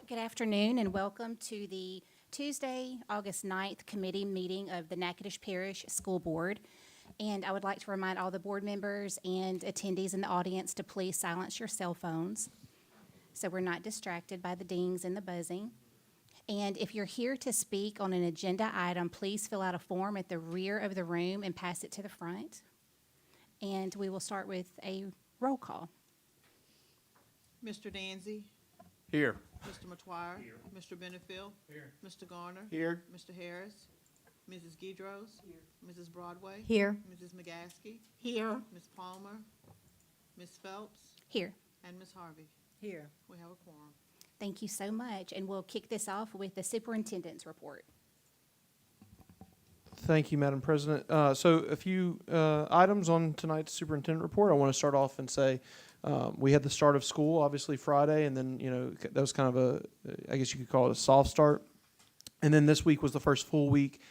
Good afternoon and welcome to the Tuesday, August 9th committee meeting of the Natchitoches Parish School Board. And I would like to remind all the board members and attendees in the audience to please silence your cell phones so we're not distracted by the dings and the buzzing. And if you're here to speak on an agenda item, please fill out a form at the rear of the room and pass it to the front. And we will start with a roll call. Mr. Danzy, Here. Mr. Matoir, Mr. Benefield, Mr. Garner, Here. Mr. Harris, Mrs. Guidros, Mrs. Broadway, Here. Mrs. McGaskey, Here. Ms. Palmer, Ms. Phelps, Here. and Ms. Harvey. Here. We have a quorum. Thank you so much. And we'll kick this off with the superintendent's report. Thank you, Madam President. So a few items on tonight's superintendent report. I want to start off and say we had the start of school, obviously Friday, and then, that was kind of I guess you could call it a soft start. And then this week was the first full week.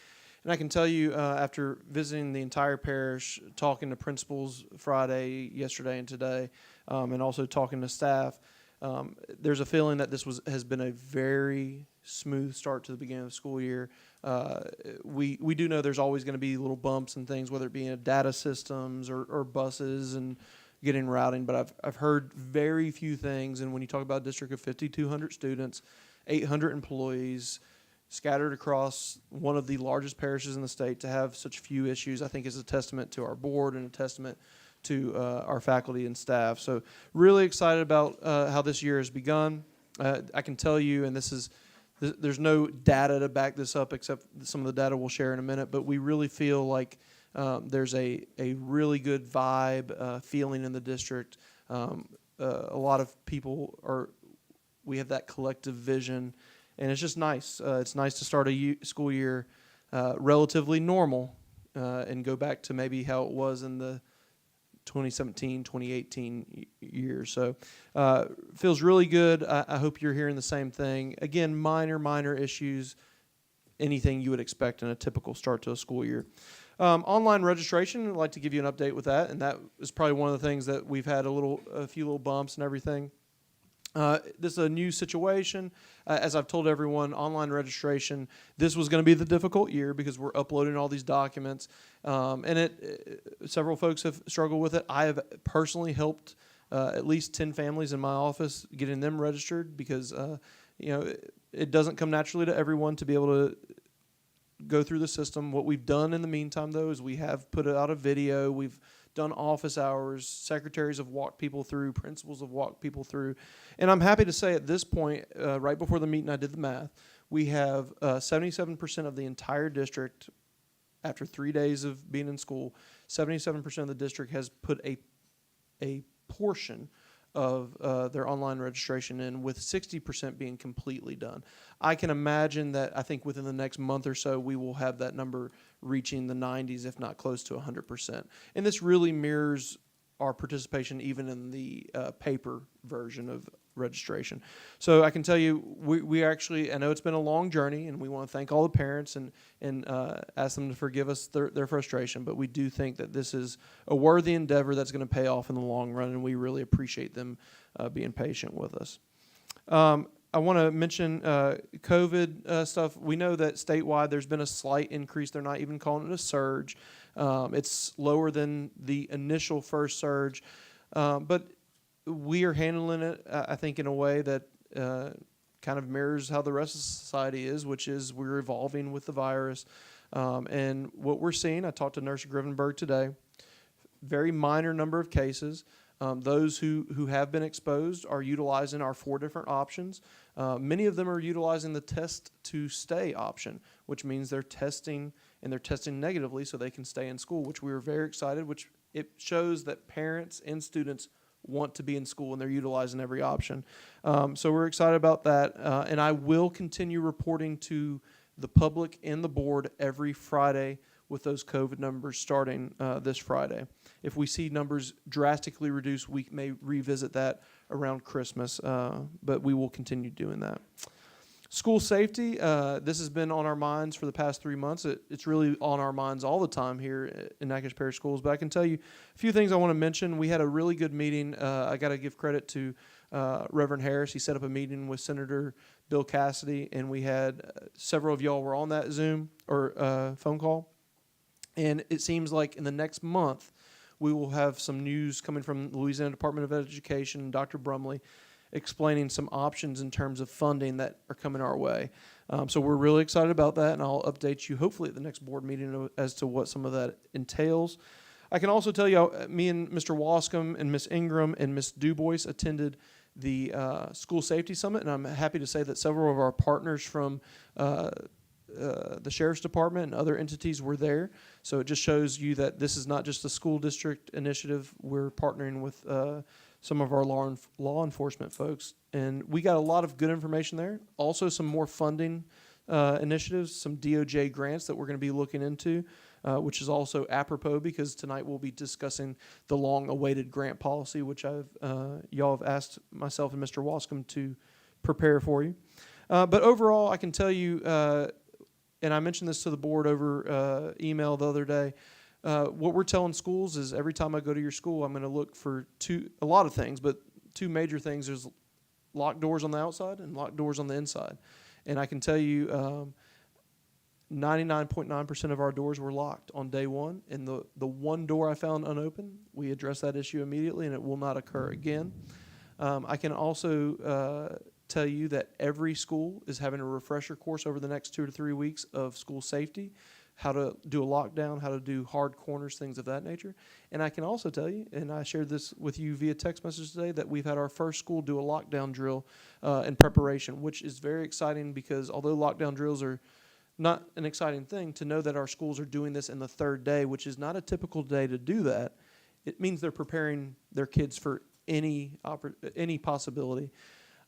And I can tell you, after visiting the entire parish, talking to principals Friday, yesterday, and today, and also talking to staff, there's a feeling that this has been a very smooth start to the beginning of the school year. We do know there's always going to be little bumps and things, whether it be in data systems or buses and getting routing, but I've heard very few things. And when you talk about a district of 5,200 students, 800 employees, scattered across one of the largest parishes in the state, to have such few issues, I think is a testament to our board and a testament to our faculty and staff. So really excited about how this year has begun. I can tell you, and there's no data to back this up except some of the data we'll share in a minute, but we really feel like there's a really good vibe, feeling in the district. A lot of people we have that collective vision, and it's just nice. It's nice to start a school year relatively normal and go back to maybe how it was in the 2017, 2018 years. So feels really good. I hope you're hearing the same thing. Again, minor issues, anything you would expect in a typical start to a school year. Online registration, I'd like to give you an update with that, and that is probably one of the things that we've had a few little bumps and everything. This is a new situation. As I've told everyone, online registration, this was going to be the difficult year because we're uploading all these documents. And several folks have struggled with it. I have personally helped at least 10 families in my office getting them registered because, it doesn't come naturally to everyone to be able to go through the system. What we've done in the meantime, though, is we have put out a video. We've done office hours. Secretaries have walked people through. Principals have walked people through. And I'm happy to say at this point, right before the meeting I did the math, we have 77% of the entire district, after 3 days of being in school, 77% of the district has put a portion of their online registration in, with 60% being completely done. I can imagine that I think within the next month or so we will have that number reaching the 90s, if not close to 100%. And this really mirrors our participation even in the paper version of registration. So I can tell you, we actually, I know it's been a long journey, and we want to thank all the parents and ask them to forgive us their frustration, but we do think that this is a worthy endeavor that's going to pay off in the long run, and we really appreciate them being patient with us. I want to mention COVID stuff. We know that statewide there's been a slight increase. They're not even calling it a surge. It's lower than the initial first surge, but we are handling it, I think, in a way that kind of mirrors how the rest of society is, which is we're evolving with the virus. And what we're seeing, I talked to Nurse Grivenberg today, very minor number of cases. Those who have been exposed are utilizing our 4 different options. Many of them are utilizing the test to stay option, which means they're testing, and they're testing negatively so they can stay in school, which we were very excited, which it shows that parents and students want to be in school and they're utilizing every option. So we're excited about that. And I will continue reporting to the public and the board every Friday with those COVID numbers starting this Friday. If we see numbers drastically reduced, we may revisit that around Christmas, but we will continue doing that. School safety, this has been on our minds for the past 3 months. It's really on our minds all the time here in Natchitoches Parish Schools. But I can tell you a few things I want to mention. We had a really good meeting. I got to give credit to Reverend Harris. He set up a meeting with Senator Bill Cassidy, and we had several of y'all were on that Zoom or phone call. And it seems like in the next month, we will have some news coming from the Louisiana Department of Education and Dr. Brumley explaining some options in terms of funding that are coming our way. So we're really excited about that, and I'll update you hopefully at the next board meeting as to what some of that entails. I can also tell you, me and Mr. Wascom and Ms. Ingram and Ms. Dubois attended the School Safety Summit, and I'm happy to say that several of our partners from the Sheriff's Department and other entities were there. So it just shows you that this is not just a school district initiative. We're partnering with some of our law enforcement folks. And we got a lot of good information there. Also some more funding initiatives, some DOJ grants that we're going to be looking into, which is also apropos because tonight we'll be discussing the long-awaited grant policy, which y'all have asked myself and Mr. Wascom to prepare for you. But overall, I can tell you, and I mentioned this to the board over email the other day, what we're telling schools is every time I go to your school, I'm going to look for a lot of things, but two major things. There's locked doors on the outside and locked doors on the inside. And I can tell you 99.9% of our doors were locked on day one. And the one door I found unopened, we addressed that issue immediately, and it will not occur again. I can also tell you that every school is having a refresher course over the next 2 to 3 weeks of school safety, how to do a lockdown, how to do hard corners, things of that nature. And I can also tell you, and I shared this with you via text message today, that we've had our first school do a lockdown drill in preparation, which is very exciting because although lockdown drills are not an exciting thing, to know that our schools are doing this in the third day, which is not a typical day to do that, it means they're preparing their kids for any possibility.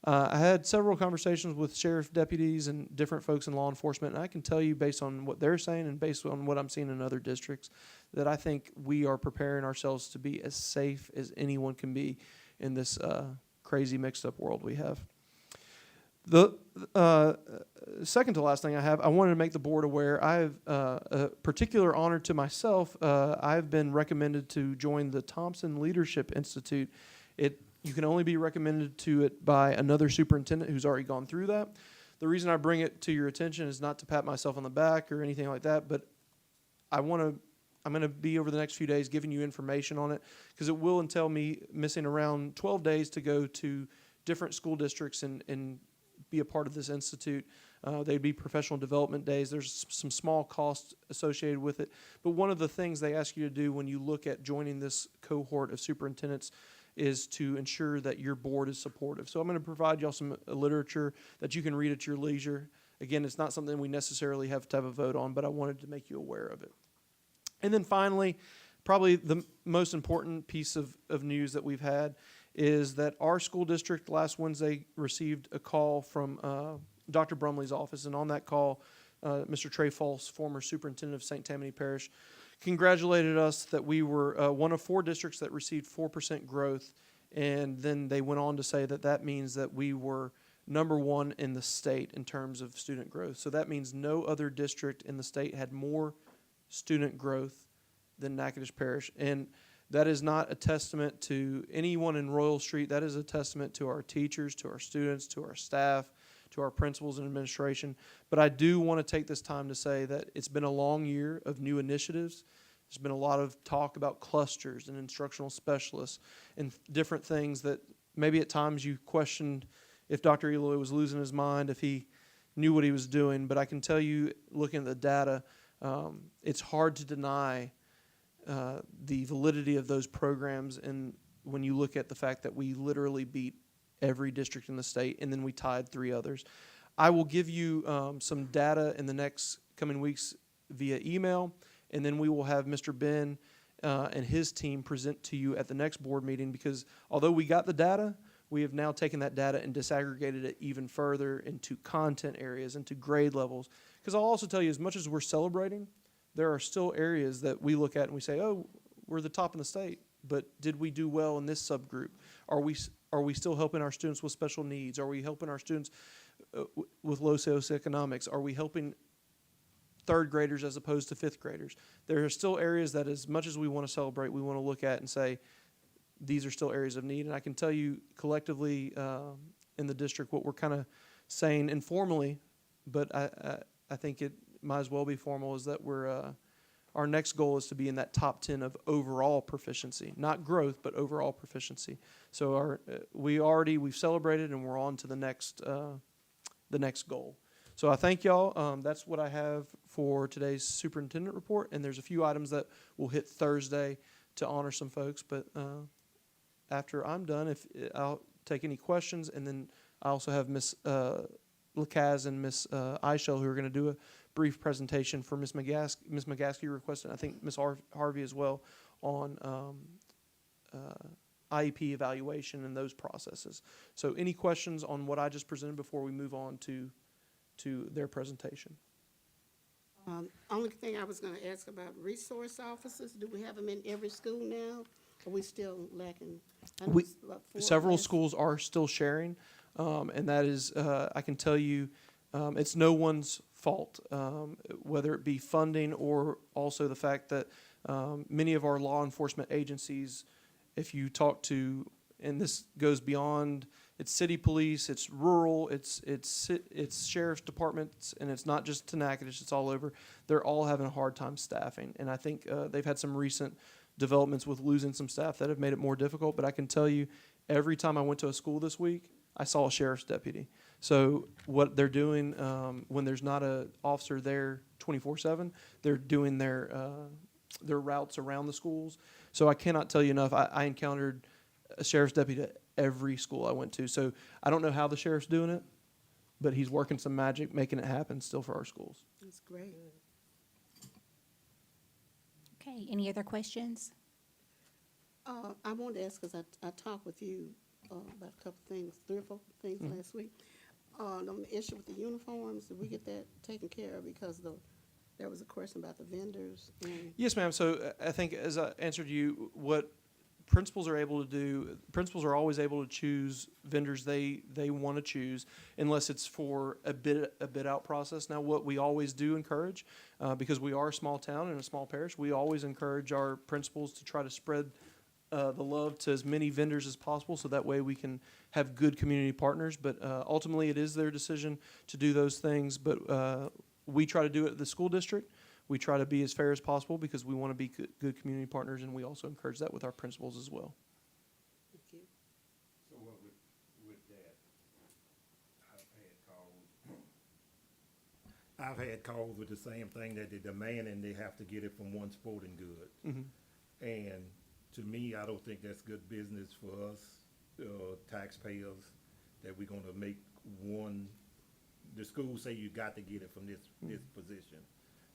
I had several conversations with sheriff deputies and different folks in law enforcement, and I can tell you based on what they're saying and based on what I'm seeing in other districts that I think we are preparing ourselves to be as safe as anyone can be in this crazy mixed up world we have. The second to last thing I wanted to make the board aware, I have a particular honor to myself. I've been recommended to join the Thompson Leadership Institute. You can only be recommended to it by another superintendent who's already gone through that. The reason I bring it to your attention is not to pat myself on the back or anything like that, but I'm going to be over the next few days giving you information on it because it will entail me missing around 12 days to go to different school districts and be a part of this institute. They'd be professional development days. There's some small costs associated with it. But one of the things they ask you to do when you look at joining this cohort of superintendents is to ensure that your board is supportive. So I'm going to provide y'all some literature that you can read at your leisure. Again, it's not something we necessarily have to have a vote on, but I wanted to make you aware of it. And then finally, probably the most important piece of news that we've had is that our school district last Wednesday received a call from Dr. Brumley's office, and on that call, Mr. Trey False, former superintendent of St. Tammany Parish, congratulated us that we were one of 4 districts that received 4% growth, and then they went on to say that that means that we were number 1 in the state in terms of student growth. So that means no other district in the state had more student growth than Natchitoches Parish, and that is not a testament to anyone in Royal Street. That is a testament to our teachers, to our students, to our staff, to our principals and administration. But I do want to take this time to say that it's been a long year of new initiatives. There's been a lot of talk about clusters and instructional specialists and different things that maybe at times you questioned if Dr. Eloy was losing his mind, if he knew what he was doing. But I can tell you, looking at the data, it's hard to deny the validity of those programs. And when you look at the fact that we literally beat every district in the state, and then we tied 3 others. I will give you some data in the next coming weeks via email, and then we will have Mr. Ben and his team present to you at the next board meeting, because although we got the data, we have now taken that data and disaggregated it even further into content areas, into grade levels. Because I'll also tell you, as much as we're celebrating, there are still areas that we look at and we say, oh, we're the top in the state, but did we do well in this subgroup? Are we still helping our students with special needs? Are we helping our students with low socioeconomics? Are we helping third graders as opposed to fifth graders? There are still areas that, as much as we want to celebrate, we want to look at and say, these are still areas of need. And I can tell you collectively in the district what we're kind of saying informally, but I think it might as well be formal, is that we're our next goal is to be in that top 10 of overall proficiency, not growth, but overall proficiency. So we've celebrated and we're on to the next goal. So I thank y'all. That's what I have for today's superintendent report. And there's a few items that we'll hit Thursday to honor some folks. But after I'm done, I'll take any questions, and then I also have Miss Lacaz and Miss Eichel who are going to do a brief presentation for Miss McGaskey. Miss McGaskey requested, I think Miss Harvey as well, on IEP evaluation and those processes. So any questions on what I just presented before we move on to their presentation? Only thing I was going to ask about resource officers. Do we have them in every school now? Are we still lacking? I know it's about 4 Several last- schools are still sharing, and that is, I can tell you, it's no one's fault, whether it be funding or also the fact that many of our law enforcement agencies, if you talk to, and this goes beyond, it's city police, it's rural, it's sheriff's departments, and it's not just to Natchitoches, it's all over. They're all having a hard time staffing, and I think they've had some recent developments with losing some staff that have made it more difficult. But I can tell you, every time I went to a school this week, I saw a sheriff's deputy. So what they're doing when there's not an officer there 24/7, they're doing their routes around the schools. So I cannot tell you enough. I encountered a sheriff's deputy at every school I went to. So I don't know how the sheriff's doing it, but he's working some magic, making it happen still for our schools. That's great. Okay, any other questions? I wanted to ask, because I talked with you about a couple things, 3 or 4 things last week. On the issue with the uniforms, did we get that taken care of? Because there was a question about the vendors. And Yes, ma'am. So I think, as I answered you, what principals are able to do, principals are always able to choose vendors they want to choose, unless it's for a bid out process. Now, what we always do encourage, because we are a small town and a small parish, we always encourage our principals to try to spread the love to as many vendors as possible, so that way we can have good community partners. But ultimately, it is their decision to do those things. But we try to do it at the school district. We try to be as fair as possible because we want to be good community partners, and we also encourage that with our principals as well. thank you. So what with that, I've had calls with the same thing, that they demand and they have to get it from one sporting good. Mm-hmm. And to me, I don't think that's good business for us, taxpayers, that we're gonna make one, the school say you got to get it from this position.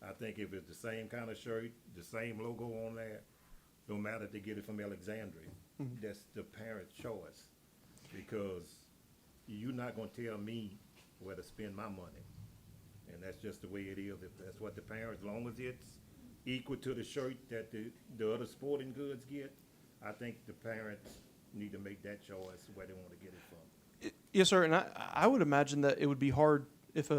I think if it's the same kind of shirt, the same logo on there, no matter if they get it from Alexandria, that's the parent's choice. Because you're not gonna tell me where to spend my money. And that's just the way it is. If that's what the parents, as long as it's equal to the shirt that the other sporting goods get, I think the parents need to make that choice where they want to get it from. Yes, sir. And I would imagine that it would be hard if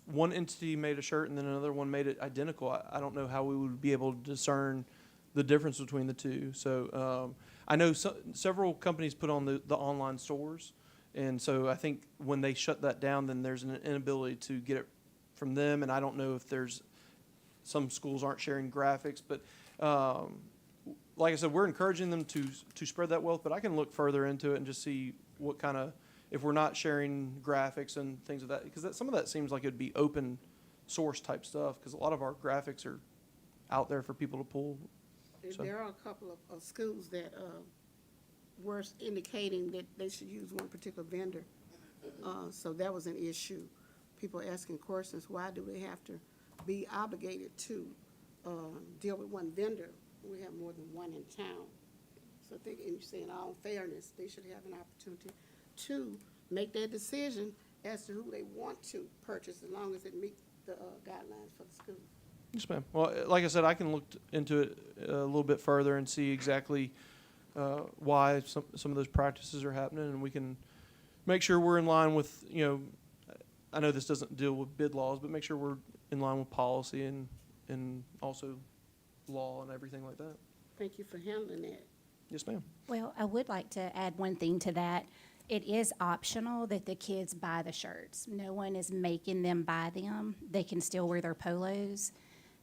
one entity made a shirt and then another one made it identical. I don't know how we would be able to discern the difference between the two. So I know several companies put on the online stores, and so I think when they shut that down, then there's an inability to get it from them. And I don't know if some schools aren't sharing graphics, but like I said, we're encouraging them to spread that wealth. But I can look further into it and just see what kind of, if we're not sharing graphics and things of that, because some of that seems like it'd be open source type stuff, because a lot of our graphics are out there for people to pull. So. There are a couple of schools that were indicating that they should use one particular vendor. So that was an issue. People asking questions, why do they have to be obligated to deal with one vendor? We have more than one in town. So I think, and you say in all fairness, they should have an opportunity to make their decision as to who they want to purchase, as long as it meets the guidelines for the school. Yes, ma'am. Well, like I said, I can look into it a little bit further and see exactly why some of those practices are happening, and we can make sure we're in line with, I know this doesn't deal with bid laws, but make sure we're in line with policy and also law and everything like that. Thank you for handling that. Yes, ma'am. Well, I would like to add one thing to that. It is optional that the kids buy the shirts. No one is making them buy them. They can still wear their polos.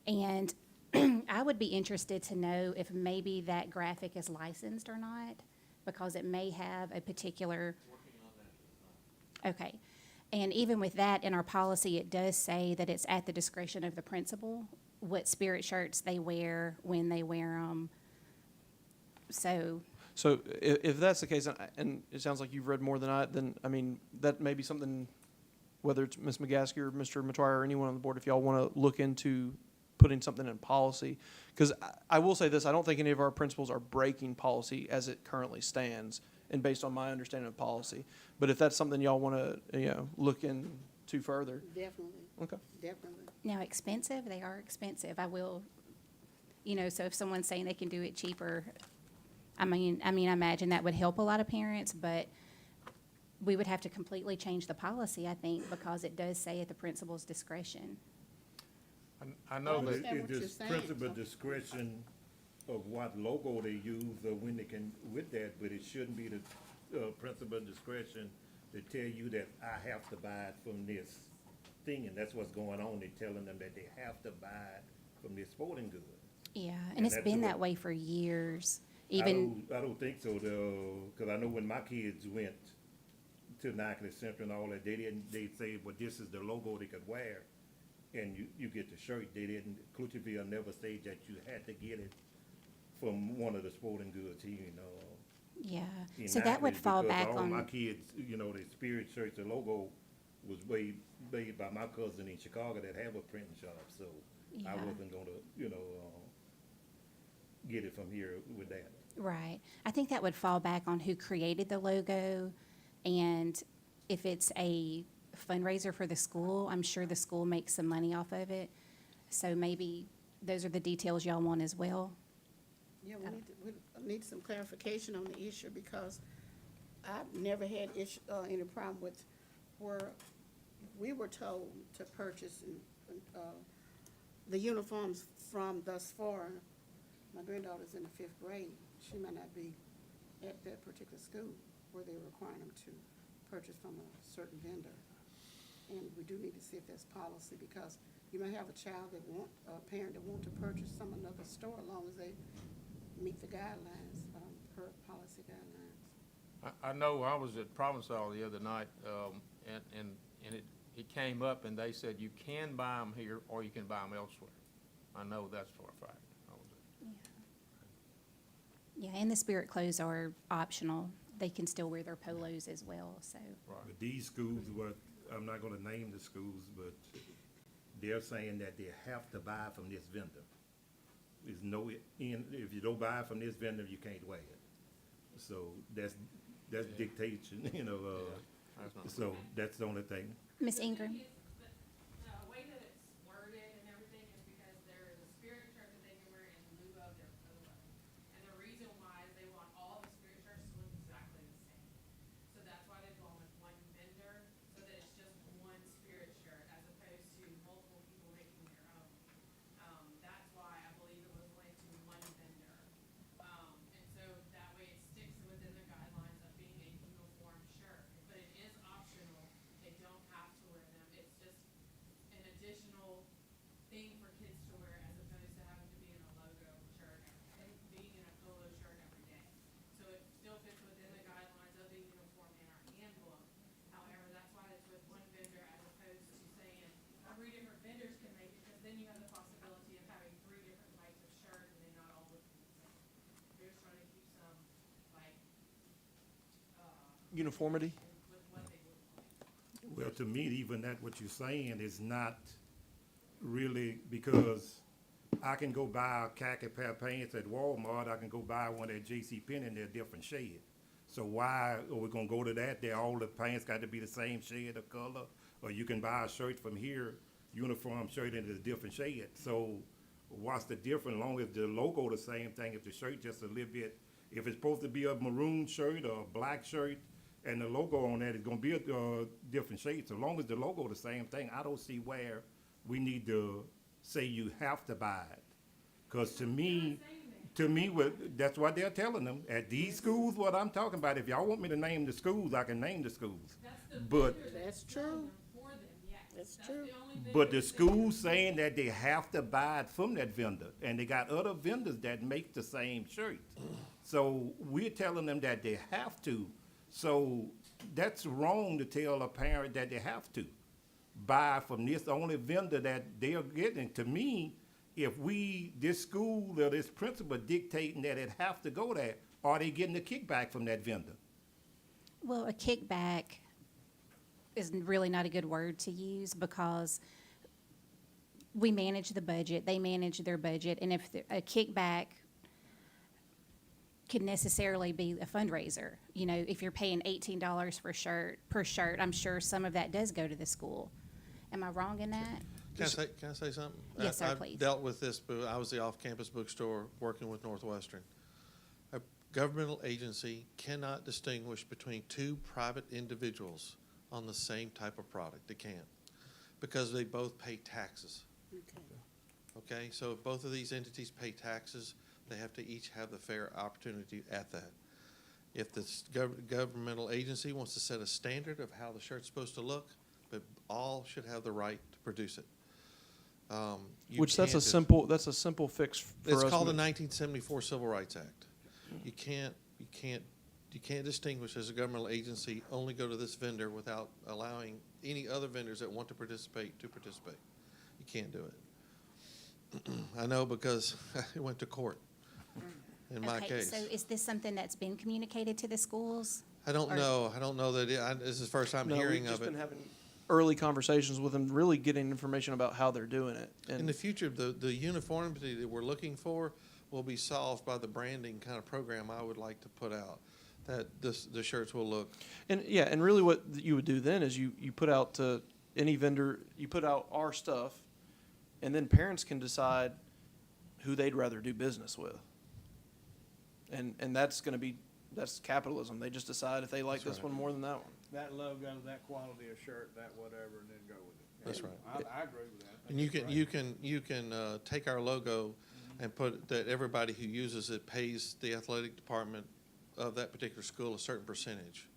And I would be interested to know if maybe that graphic is licensed or not, because it may have a particular. Okay. And even with that, in our policy, it does say that it's at the discretion of the principal what spirit shirts they wear, when they wear them. So, So if that's the case, and it sounds like you've read more than I, then, I mean, that may be something, whether it's Ms. McGaskey or Mr. Matoyer or anyone on the board, if y'all want to look into putting something in policy. Because I will say this, I don't think any of our principals are breaking policy as it currently stands, and based on my understanding of policy. But if that's something y'all want to, look into further, Definitely, okay. definitely. now expensive, they are expensive. I will, so if someone's saying they can do it cheaper, I imagine that would help a lot of parents, but we would have to completely change the policy, I think, because it does say at the principal's discretion. I know I that understand what it you're is saying. principal discretion of what logo they use or when they can with that, but it shouldn't be the principal discretion to tell you that I have to buy it from this thing, and that's what's going on. They're telling them that they have to buy it from this sporting good. Yeah, and And it's that's been what- that way for years, even, I don't think so, though, because I know when my kids went to Natchitoches Central and all that, they say, well, this is the logo they could wear, and you get the shirt. They didn't, Clutcherville never said that you had to get it from one of the sporting goods here, yeah. in So that would Natchitoches, fall because back all my on, kids, the spirit shirts, the logo was made by my cousin in Chicago that have a printing shop, so I Yeah. wasn't gonna, get it from here with that. right. I think that would fall back on who created the logo, and if it's a fundraiser for the school, I'm sure the school makes some money off of it. So maybe those are the details y'all want as well. Yeah, we need some clarification on the issue, because I've never had any problem with where we were told to purchase the uniforms from thus far. My granddaughter's in the 5th grade. She might not be at that particular school where they require them to purchase from a certain vendor. And we do need to see if there's policy, because you may have a parent that want to purchase from another store, as long as they meet the guidelines, per policy guidelines. I know I was at Provençal the other night, and it came up, and they said you can buy them here or you can buy them elsewhere. I know that's for a fact. I was there. Yeah, and the spirit clothes are optional. They can still wear their polos as well, so. Right. But these schools I'm not gonna name the schools, but they're saying that they have to buy from this vendor. There's no, if you don't buy from this vendor, you can't wear it. So that's dictation, That's not- so that's the only thing. Ms. Ingram? The way that it's worded and everything is because there is a spirit shirt that they can wear in lieu of their polo. And the reason why is they want all the spirit shirts to look exactly the same. So that's why they've gone with one vendor, so that it's just one spirit shirt as opposed to multiple people making their own. That's why I believe it was linked to one vendor. And so that way it sticks within the guidelines of being a uniform shirt. But it is optional. They don't have to wear them. It's just an additional thing for kids to wear as opposed to having to be in a logo shirt and being in a polo shirt every day. So it still fits within the guidelines of the uniform in our handbook. However, that's why it's with one vendor as opposed to saying 3 different vendors can make it, because then you have the possibility of having 3 different types of shirt and they not all look the same. They're just trying to keep some, like, Uniformity? with what they would like. Well, to me, even that, what you're saying is not really, because I can go buy a khaki pair of pants at Walmart, I can go buy one at JCPenney, and they're a different shade. So why are we gonna go to that? All the pants got to be the same shade of color? Or you can buy a shirt from here, uniform shirt, and it's a different shade. So what's the difference? As long as the logo the same thing, if the shirt just a little bit, if it's supposed to be a maroon shirt or a black shirt, and the logo on that is gonna be a, different shade. So long as the logo the same thing, I don't see where we need to say you have to buy it. Cause to me, that's what they're telling them. At these schools, what I'm talking about, if y'all want me to name the schools, I can name the schools. But, That's true. For them, yes. That's true. The only vendor but the that- school's saying that they have to buy it from that vendor, and they got other vendors that make the same shirt. So we're telling them that they have to. So that's wrong to tell a parent that they have to buy from this only vendor that they're getting. To me, if this school or this principal dictating that it have to go there, are they getting a kickback from that vendor? Well, a kickback is really not a good word to use because we manage the budget, they manage their budget, and if a kickback could necessarily be a fundraiser. You know, if you're paying $18 per shirt, I'm sure some of that does go to the school. Am I wrong in that? Can I say something? Yes, sir, I've please. dealt with this, but I was the off-campus bookstore working with Northwestern. A governmental agency cannot distinguish between two private individuals on the same type of product. They can't, because they both pay taxes. Okay, so if both of these entities pay taxes, they have to each have the fair opportunity at that. If the governmental agency wants to set a standard of how the shirt's supposed to look, but all should have the right to produce it. Which that's can't a simple fix for us. It's called the 1974 Civil Rights Act. You can't distinguish as a governmental agency, only go to this vendor without allowing any other vendors that want to participate to participate. You can't do it. I know because it went to court in my Okay, case. so is this something that's been communicated to the schools? I don't know. I don't know that this is the first time No, hearing we've just of it. been having early conversations with them, really getting information about how they're doing it. In And the future, the uniformity that we're looking for will be solved by the branding kind of program I would like to put out, that the shirts will look. And yeah, and really what you would do then is you put out to any vendor, you put out our stuff, and then parents can decide who they'd rather do business with. And that's capitalism. They just decide if they like this one more than that one. That logo, that quality of shirt, that whatever, and then go with it. That's right. I agree with that. I And think you can take our logo and put that everybody who uses it pays the athletic department of that particular school a certain percentage.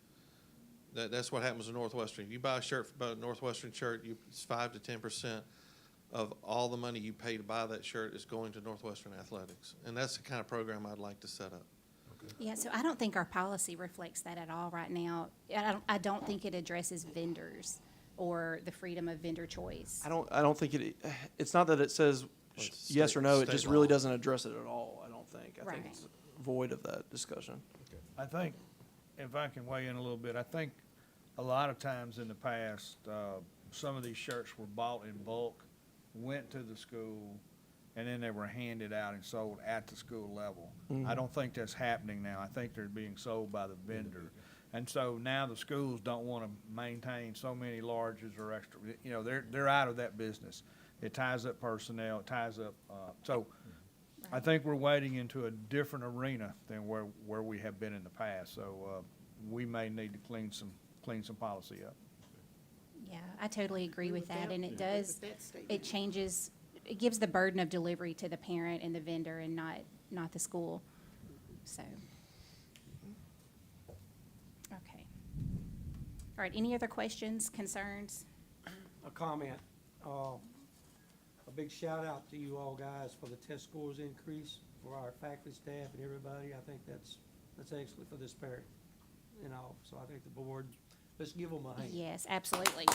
That's what happens in Northwestern. If you buy a shirt, a Northwestern shirt, it's 5 to 10% of all the money you pay to buy that shirt is going to Northwestern Athletics. And that's the kind of program I'd like to set up. Yeah, so I don't think our policy reflects that at all right now. I don't think it addresses vendors or the freedom of vendor choice. I don't think it's not that it says It's yes or no, it state just law. really doesn't address it at all, I don't think. I think Right. it's void of that discussion. I think, if I can weigh in a little bit, I think a lot of times in the past, some of these shirts were bought in bulk, went to the school, and then they were handed out and sold at the school level. I don't think that's happening now. I think they're being sold by the vendor. And so now the schools don't want to maintain so many larges or extra, you know, they're out of that business. It ties up personnel, it ties up, so I think we're wading into a different arena than where we have been in the past. So, we may need to clean some policy up. Yeah, I totally agree with that, and it With does, that statement. it changes, it gives the burden of delivery to the parent and the vendor and not the school, so. Okay. All right, any other questions, concerns? A comment. A big shout out to you all guys for the test scores increase for our faculty, staff, and everybody. I think that's excellent for this parent and all. So I think the board, let's give them a hand. Yes, absolutely.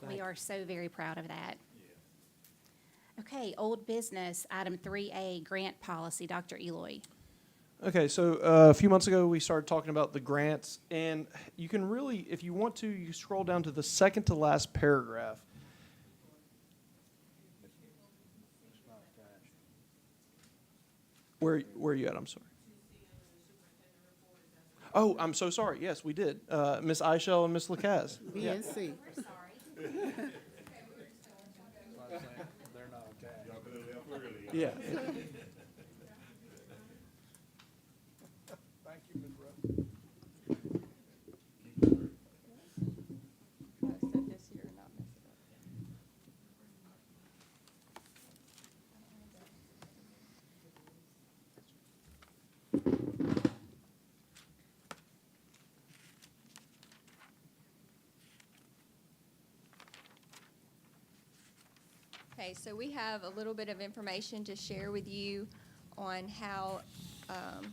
We Thank are so very proud of that. Okay, old business, item 3A, grant policy, Dr. Eloy. Okay, so a few months ago, we started talking about the grants, and you can really, if you want to, you scroll down to the second to last paragraph. Where are you at? I'm sorry. Oh, I'm so sorry. Yes, we did. Miss Eichel and Miss Lacaz. B and C. They're not attached. Yeah. Okay, so we have a little bit of information to share with you on how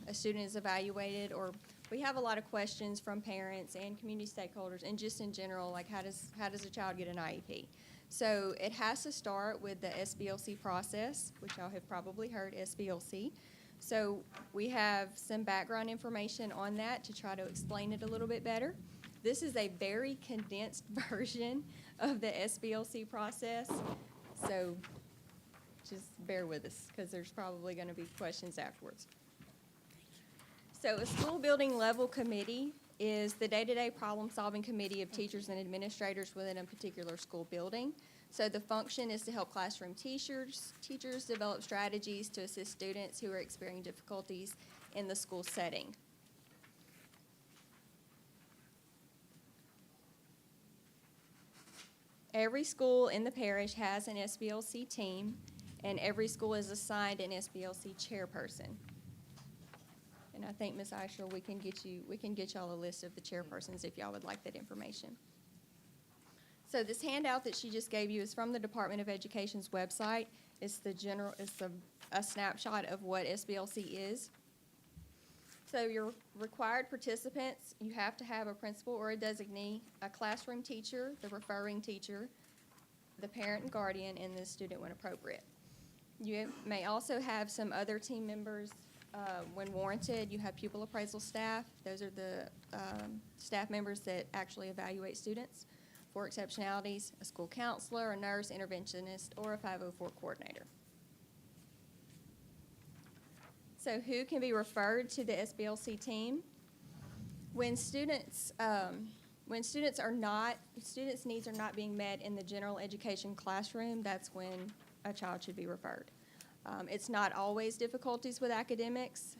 a student is evaluated, or we have a lot of questions from parents and community stakeholders, and just in general, like how does a child get an IEP? So it has to start with the SBLC process, which y'all have probably heard, SBLC. So we have some background information on that to try to explain it a little bit better. This is a very condensed version of the SBLC process, so just bear with us, because there's probably going to be questions afterwards. So a school building level committee is the day-to-day problem-solving committee of teachers and administrators within a particular school building. So the function is to help classroom teachers develop strategies to assist students who are experiencing difficulties in the school setting. Every school in the parish has an SBLC team, and every school is assigned an SBLC chairperson. And I think, Ms. Eisher, we can get y'all a list of the chairpersons if y'all would like that information. So this handout that she just gave you is from the Department of Education's website. It's a snapshot of what SBLC is. So your required participants, you have to have a principal or a designee, a classroom teacher, the referring teacher, the parent and guardian, and the student when appropriate. You may also have some other team members when warranted. You have pupil appraisal staff. Those are the staff members that actually evaluate students for exceptionalities, a school counselor, a nurse, interventionist, or a 504 coordinator. So who can be referred to the SBLC team? When students' needs are not being met in the general education classroom, that's when a child should be referred. It's not always difficulties with academics.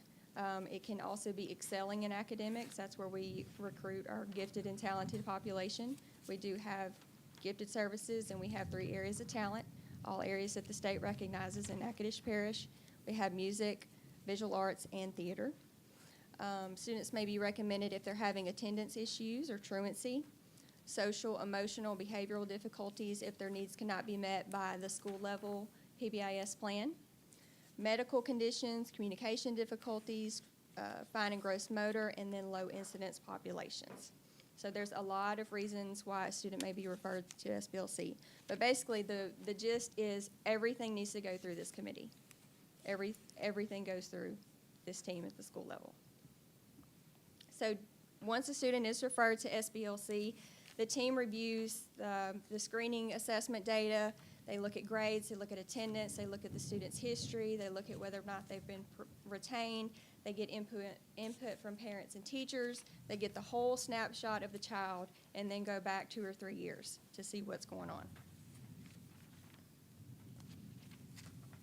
It can also be excelling in academics. That's where we recruit our gifted and talented population. We do have gifted services, and we have 3 areas of talent, all areas that the state recognizes in Natchitoches Parish. We have music, visual arts, and theater. Students may be recommended if they're having attendance issues or truancy, social, emotional, behavioral difficulties if their needs cannot be met by the school level PBIS plan, medical conditions, communication difficulties, fine and gross motor, and then low incidence populations. So there's a lot of reasons why a student may be referred to SBLC. But basically, the gist is everything needs to go through this committee. Everything goes through this team at the school level. So once a student is referred to SBLC, the team reviews the screening assessment data. They look at grades, they look at attendance, they look at the student's history, they look at whether or not they've been retained. They get input from parents and teachers. They get the whole snapshot of the child and then go back 2 or 3 years to see what's going on.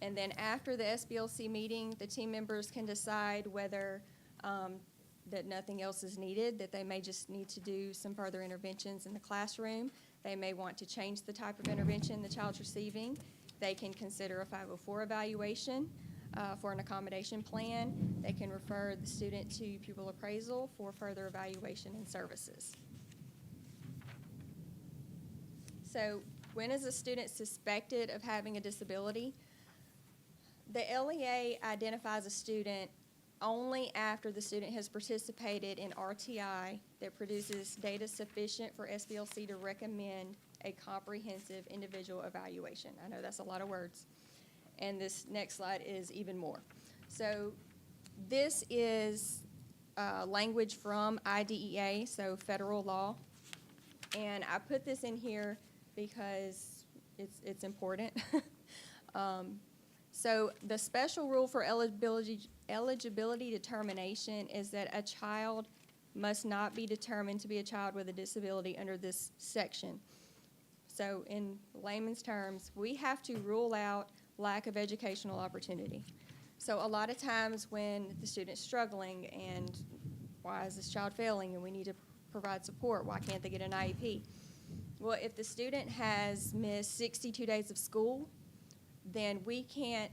And then after the SBLC meeting, the team members can decide whether that nothing else is needed, that they may just need to do some further interventions in the classroom. They may want to change the type of intervention the child's receiving. They can consider a 504 evaluation for an accommodation plan. They can refer the student to pupil appraisal for further evaluation and services. So when is a student suspected of having a disability? The LEA identifies a student only after the student has participated in RTI that produces data sufficient for SBLC to recommend a comprehensive individual evaluation. I know that's a lot of words. And this next slide is even more. So this is language from IDEA, so federal law. And I put this in here because it's important. So the special rule for eligibility determination is that a child must not be determined to be a child with a disability under this section. So in layman's terms, we have to rule out lack of educational opportunity. So a lot of times when the student's struggling and why is this child failing and we need to provide support, why can't they get an IEP? Well, if the student has missed 62 days of school, then we can't,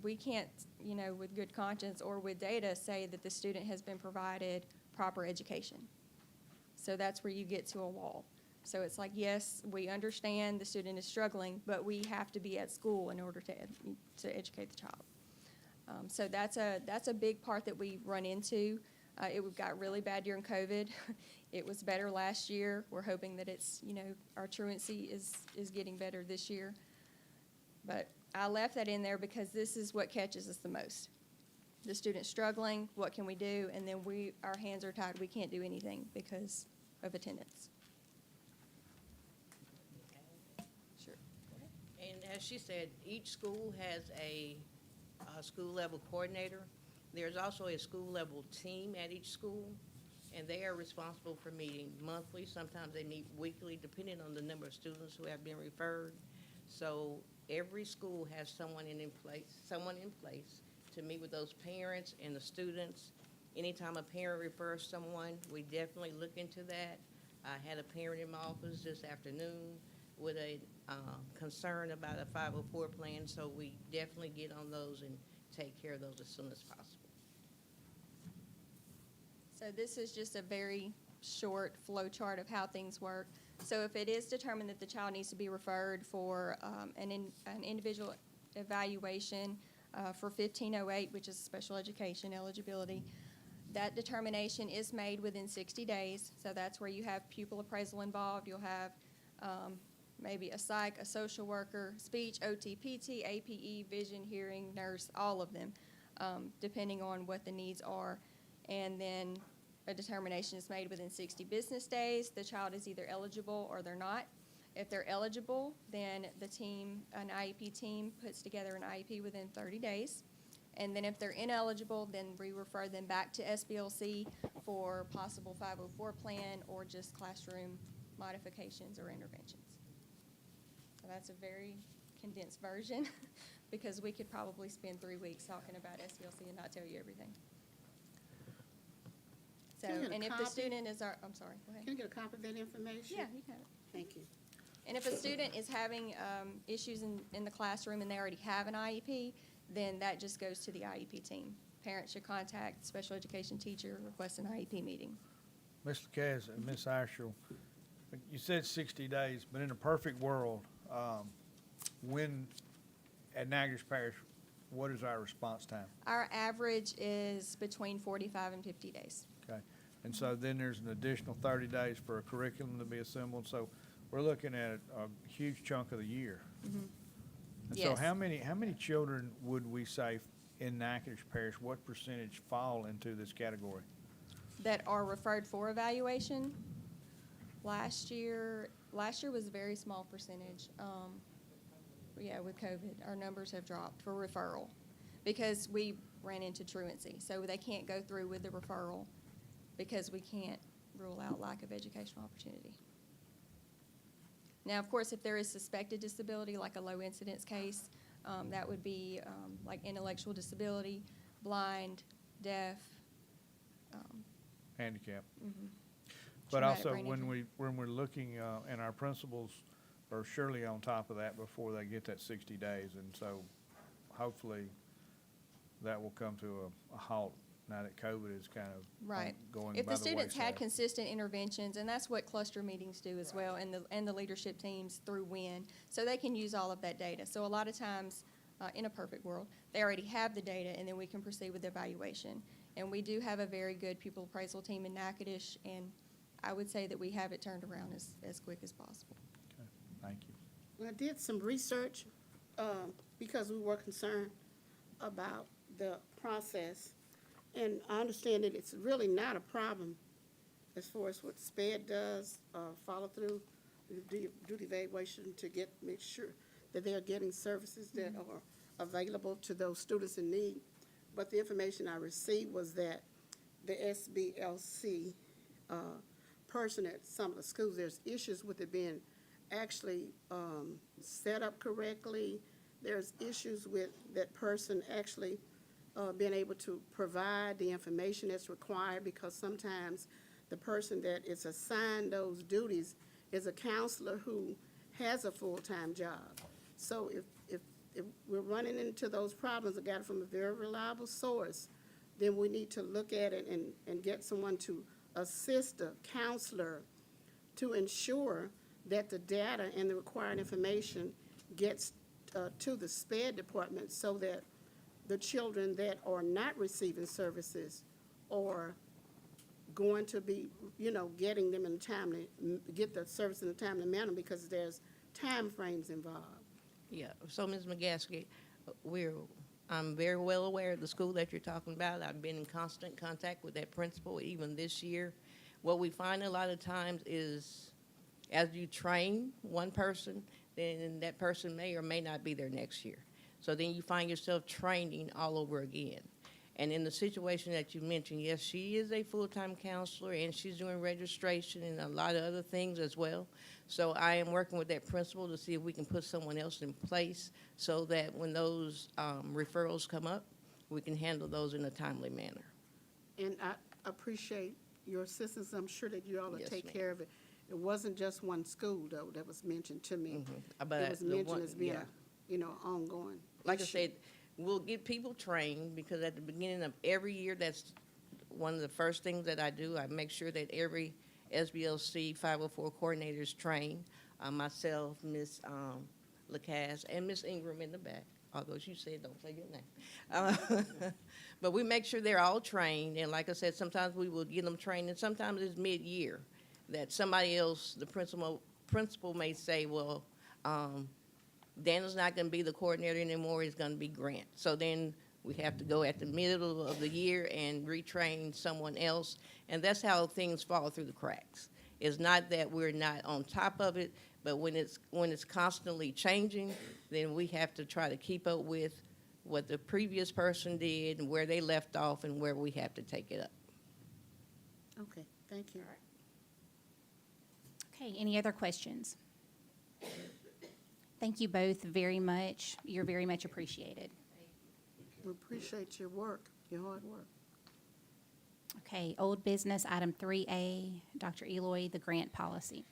with good conscience or with data, say that the student has been provided proper education. So that's where you get to a wall. So it's like, yes, we understand the student is struggling, but we have to be at school in order to educate the child. So that's a big part that we run into. It got really bad during COVID. It was better last year. We're hoping that it's, our truancy is getting better this year. But I left that in there because this is what catches us the most. The student's struggling, what can we do? And then our hands are tied. We can't do anything because of attendance. Sure. And as she said, each school has a school-level coordinator. There's also a school-level team at each school, and they are responsible for meeting monthly. Sometimes they meet weekly, depending on the number of students who have been referred. So every school has someone in place to meet with those parents and the students. Anytime a parent refers someone, we definitely look into that. I had a parent in my office this afternoon with a concern about a 504 plan, so we definitely get on those and take care of those as soon as possible. So this is just a very short flow chart of how things work. So if it is determined that the child needs to be referred for an individual evaluation for 1508, which is special education eligibility, that determination is made within 60 days. So that's where you have pupil appraisal involved. You'll have maybe a psych, a social worker, speech, OT, PT, APE, vision, hearing, nurse, all of them, depending on what the needs are. And then a determination is made within 60 business days. The child is either eligible or they're not. If they're eligible, then the team, an IEP team, puts together an IEP within 30 days. And then if they're ineligible, then we refer them back to SBLC for possible 504 plan or just classroom modifications or interventions. So that's a very condensed version because we could probably spend 3 weeks talking about SBLC and not tell you everything. So, Can I get a and if the copy? student is I'm sorry, go ahead. Can you get a copy of that information? Yeah, you can have it. Thank you. And if a student is having issues in the classroom and they already have an IEP, then that just goes to the IEP team. Parents should contact special education teacher, request an IEP meeting. Mr. Kaz and Ms. Asher, you said 60 days, but in a perfect world, when at Natchitoches Parish, what is our response time? Our average is between 45 and 50 days. Okay, and so then there's an additional 30 days for a curriculum to be assembled, so we're looking at a huge chunk of the year. And so Yes. how many children would we say in Natchitoches Parish, what percentage fall into this category? That are referred for evaluation. Last year was a very small percentage. Yeah, with COVID, our numbers have dropped for referral because we ran into truancy. So they can't go through with the referral because we can't rule out lack of educational opportunity. Now, of course, if there is suspected disability, like a low incidence case, that would be like intellectual disability, blind, deaf. Handicap. Mhm. But Traumatic also, brain when injury. we're looking, and our principals are surely on top of that before they get that 60 days, and so hopefully that will come to a halt now that COVID is kind of Right. going If by the the students had wayside. consistent interventions, and that's what cluster meetings do as well, and the leadership teams through WIN, so they can use all of that data. So a lot of times, in a perfect world, they already have the data, and then we can proceed with the evaluation. And we do have a very good pupil appraisal team in Natchitoches, and I would say that we have it turned around as quick as possible. Okay, thank you. I did some research because we were concerned about the process. And I understand that it's really not a problem as far as what SPED does, follow through, do the evaluation to make sure that they are getting services that are available to those students in need. But the information I received was that the SBLC person at some of the schools, there's issues with it being actually set up correctly. There's issues with that person actually being able to provide the information that's required, because sometimes the person that is assigned those duties is a counselor who has a full-time job. So if we're running into those problems, I got it from a very reliable source, then we need to look at it and get someone to assist a counselor to ensure that the data and the required information gets to the SPED department so that the children that are not receiving services are going to be, getting them in a timely, get the service in a timely manner because there's time frames involved. Yeah, so Ms. McGaskey, I'm very well aware of the school that you're talking about. I've been in constant contact with that principal even this year. What we find a lot of times is as you train one person, then that person may or may not be there next year. So then you find yourself training all over again. And in the situation that you mentioned, yes, she is a full-time counselor and she's doing registration and a lot of other things as well. So I am working with that principal to see if we can put someone else in place so that when those referrals come up, we can handle those in a timely manner. And I appreciate your assistance. I'm sure that you all will Yes, take ma'am. care of it. It wasn't just one school, though, that was mentioned to me. But It was the mentioned one- as being, yeah. ongoing Like I issue. said, we'll get people trained because at the beginning of every year, that's one of the first things that I do. I make sure that every SBLC 504 coordinator is trained. Myself, Ms. Lacasse, and Ms. Ingram in the back, although you said don't say your name. But we make sure they're all trained, and like I said, sometimes we will get them trained, and sometimes it's mid-year that somebody else, the principal may say, well, Daniel's not going to be the coordinator anymore, it's going to be Grant. So then we have to go at the middle of the year and retrain someone else, and that's how things fall through the cracks. It's not that we're not on top of it, but when it's constantly changing, then we have to try to keep up with what the previous person did and where they left off and where we have to take it up. Okay, thank you. Okay, any other questions? Thank you both very much. You're very much appreciated. We appreciate your work, your hard work. Okay, old business, item 3A, Dr. Eloy, the grant policy.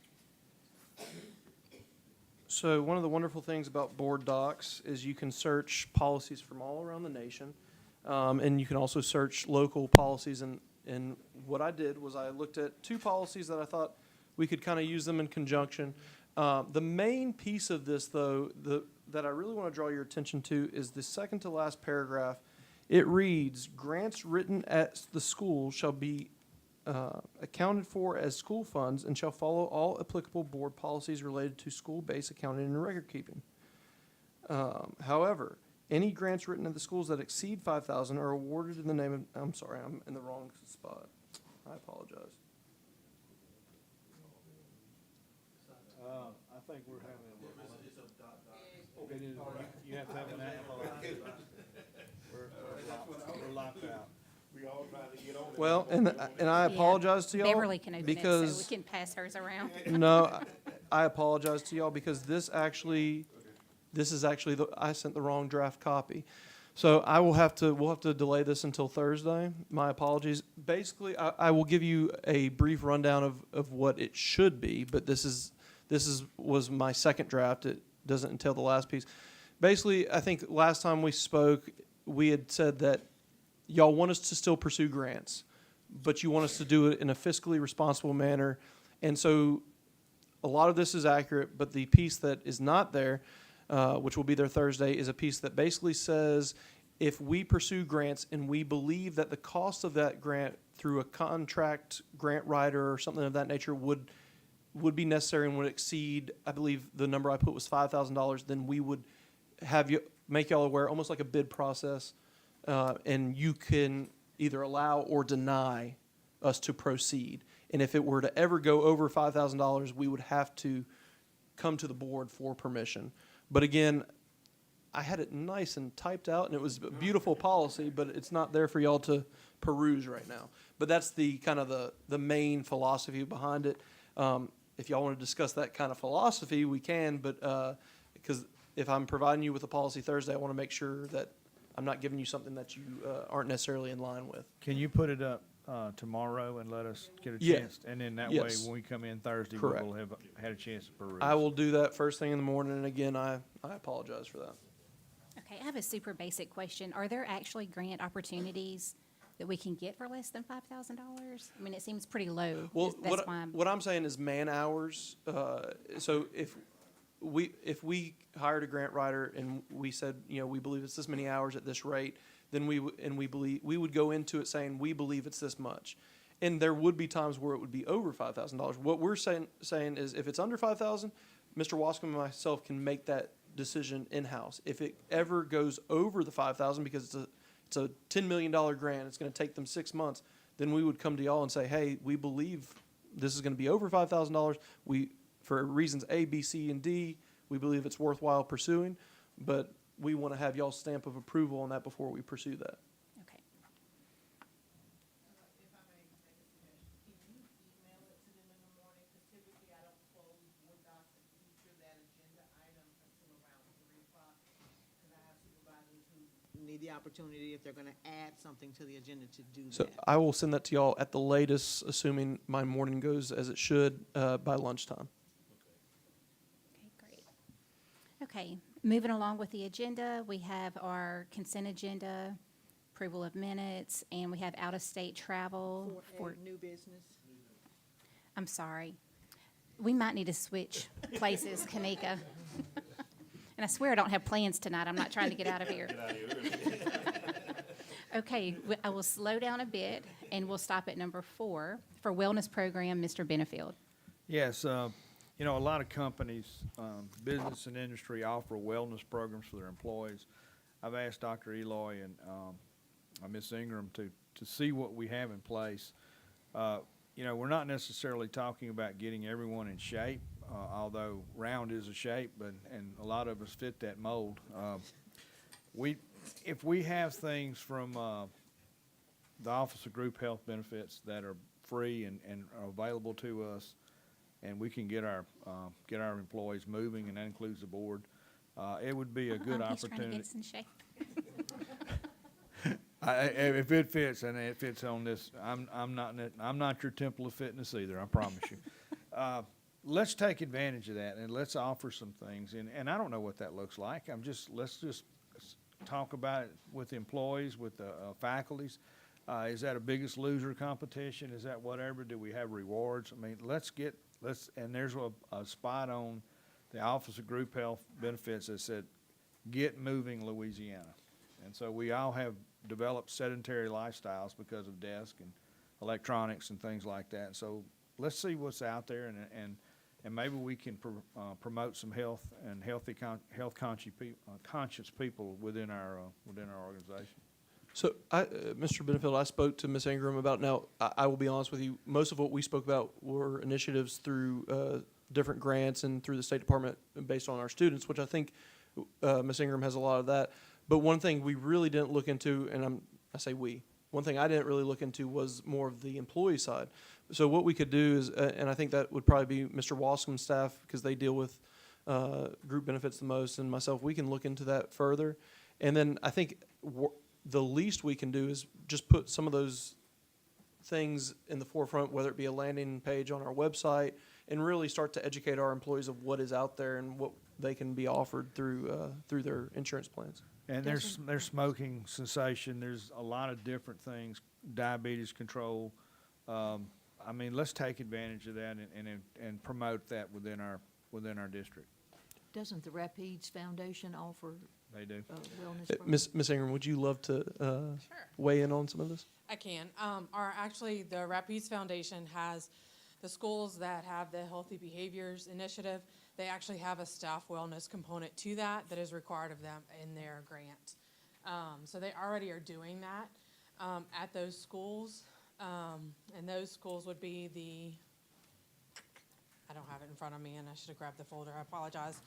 So one of the wonderful things about board docs is you can search policies from all around the nation, and you can also search local policies. And what I did was I looked at two policies that I thought we could kind of use them in conjunction. The main piece of this, though, that I really want to draw your attention to is the second to last paragraph. It reads, grants written at the school shall be accounted for as school funds and shall follow all applicable board policies related to school-based accounting and record keeping. However, any grants written at the schools that exceed $5,000 are awarded in the name of, I'm sorry, I'm in the wrong spot. I apologize. I think we're having. It is, you have to have an app. We're locked out. We all trying to get on it. Well, and I apologize to y'all. Beverly can open it, so we because can pass hers around. No, I apologize to y'all because this is actually I sent the wrong draft copy. So we'll have to delay this until Thursday. My apologies. Basically, I will give you a brief rundown of what it should be, but this was my second draft. It doesn't entail the last piece. Basically, I think last time we spoke, we had said that y'all want us to still pursue grants, but you want us to do it in a fiscally responsible manner. And so a lot of this is accurate, but the piece that is not there, which will be there Thursday, is a piece that basically says if we pursue grants and we believe that the cost of that grant through a contract grant writer or something of that nature would be necessary and would exceed, I believe the number I put was $5,000, then we would have you make y'all aware, almost like a bid process, and you can either allow or deny us to proceed. And if it were to ever go over $5,000, we would have to come to the board for permission. But again, I had it nice and typed out, and it was a beautiful policy, but it's not there for y'all to peruse right now. But that's the kind of the main philosophy behind it. If y'all want to discuss that kind of philosophy, we can, but because if I'm providing you with a policy Thursday, I want to make sure that I'm not giving you something that you aren't necessarily in line with. Can you put it up tomorrow and let us get a Yeah. chance? And then that Yes. way, when we come in Thursday, Correct. we'll have had a chance to peruse. I will do that first thing in the morning, and again, I apologize for that. Okay, I have a super basic question. Are there actually grant opportunities that we can get for less than $5,000? I mean, it seems pretty low. Well, That's why I'm. what I'm saying is man hours. So if we hired a grant writer and we said, we believe it's this many hours at this rate, then we would go into it saying we believe it's this much. And there would be times where it would be over $5,000. What we're saying is if it's under $5,000, Mr. Wascom and myself can make that decision in-house. If it ever goes over the $5,000 because it's a $10 million grant, it's going to take them 6 months, then we would come to y'all and say, hey, we believe this is going to be over $5,000. For reasons A, B, C, and D, we believe it's worthwhile pursuing, but we want to have y'all's stamp of approval on that before we pursue that. Okay. If I may make a suggestion, can you email it to them in the morning? Because typically I don't close board docs and feature that agenda item until around 3 o'clock. Because I have supervisors who Need the opportunity, if they're gonna add something to the agenda, to do So that. I will send that to y'all at the latest, assuming my morning goes as it should, by lunchtime. Okay, great. Okay, moving along with the agenda, we have our consent agenda, approval of minutes, and we have out-of-state travel For a new business. I'm sorry. We might need to switch places, Kanika. And I swear I don't have plans tonight. I'm not trying to get out of here. Okay, I will slow down a bit, and we'll stop at number 4 for wellness program, Mr. Benefield. Yes, a lot of companies, business and industry offer wellness programs for their employees. I've asked Dr. Eloy and Ms. Ingram to see what we have in place. We're not necessarily talking about getting everyone in shape, although round is a shape, and a lot of us fit that mold. If we have things from the Office of Group Health Benefits that are free and are available to us, and we can get our employees moving, and that includes the board, it would be a good He's trying to opportunity. get us in shape. If it fits, and it fits on this, I'm not your temple of fitness either, I promise you. Let's take advantage of that, and let's offer some things, and I don't know what that looks like. Let's just talk about it with the employees, with the faculties. Is that a Biggest Loser competition? Is that whatever? Do we have rewards? I mean, and there's a spot on the Office of Group Health Benefits that said, "Get moving, Louisiana." And so we all have developed sedentary lifestyles because of desk and electronics and things like that. And so let's see what's out there, and maybe we can promote some health and health conscious people within our organization. So, Mr. Benefield, I spoke to Ms. Ingram about, now, I will be honest with you, most of what we spoke about were initiatives through different grants and through the State Department based on our students, which I think Ms. Ingram has a lot of that. But one thing we really didn't look into, and I say we, one thing I didn't really look into was more of the employee side. So what we could do is, and I think that would probably be Mr. Wascom's staff, because they deal with group benefits the most, and myself, we can look into that further. And then I think the least we can do is just put some of those things in the forefront, whether it be a landing page on our website, and really start to educate our employees of what is out there and what they can be offered through their insurance plans. And there's smoking cessation. There's a lot of different things, diabetes control. I mean, let's take advantage of that and promote that within our district. Doesn't the Rapides Foundation offer They do. wellness programs? Ms. Ingram, would you love to Sure. weigh in on some of this? I can. Actually, the Rapides Foundation has the schools that have the Healthy Behaviors Initiative. They actually have a staff wellness component to that is required of them in their grant. So they already are doing that at those schools. And those schools would be I don't have it in front of me, and I should have grabbed the folder. I apologize.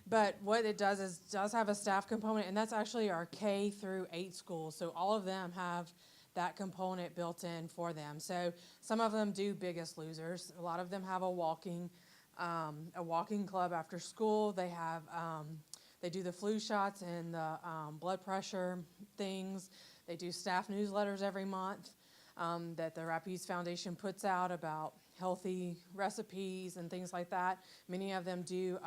But what it does is does have a staff component, and that's actually our K through 8 schools. So all of them have that component built in for them. So some of them do Biggest Losers. A lot of them have a walking club after school. They have they do the flu shots and the blood pressure things. They do staff newsletters every month that the Rapides Foundation puts out about healthy recipes and things like that. Many of them do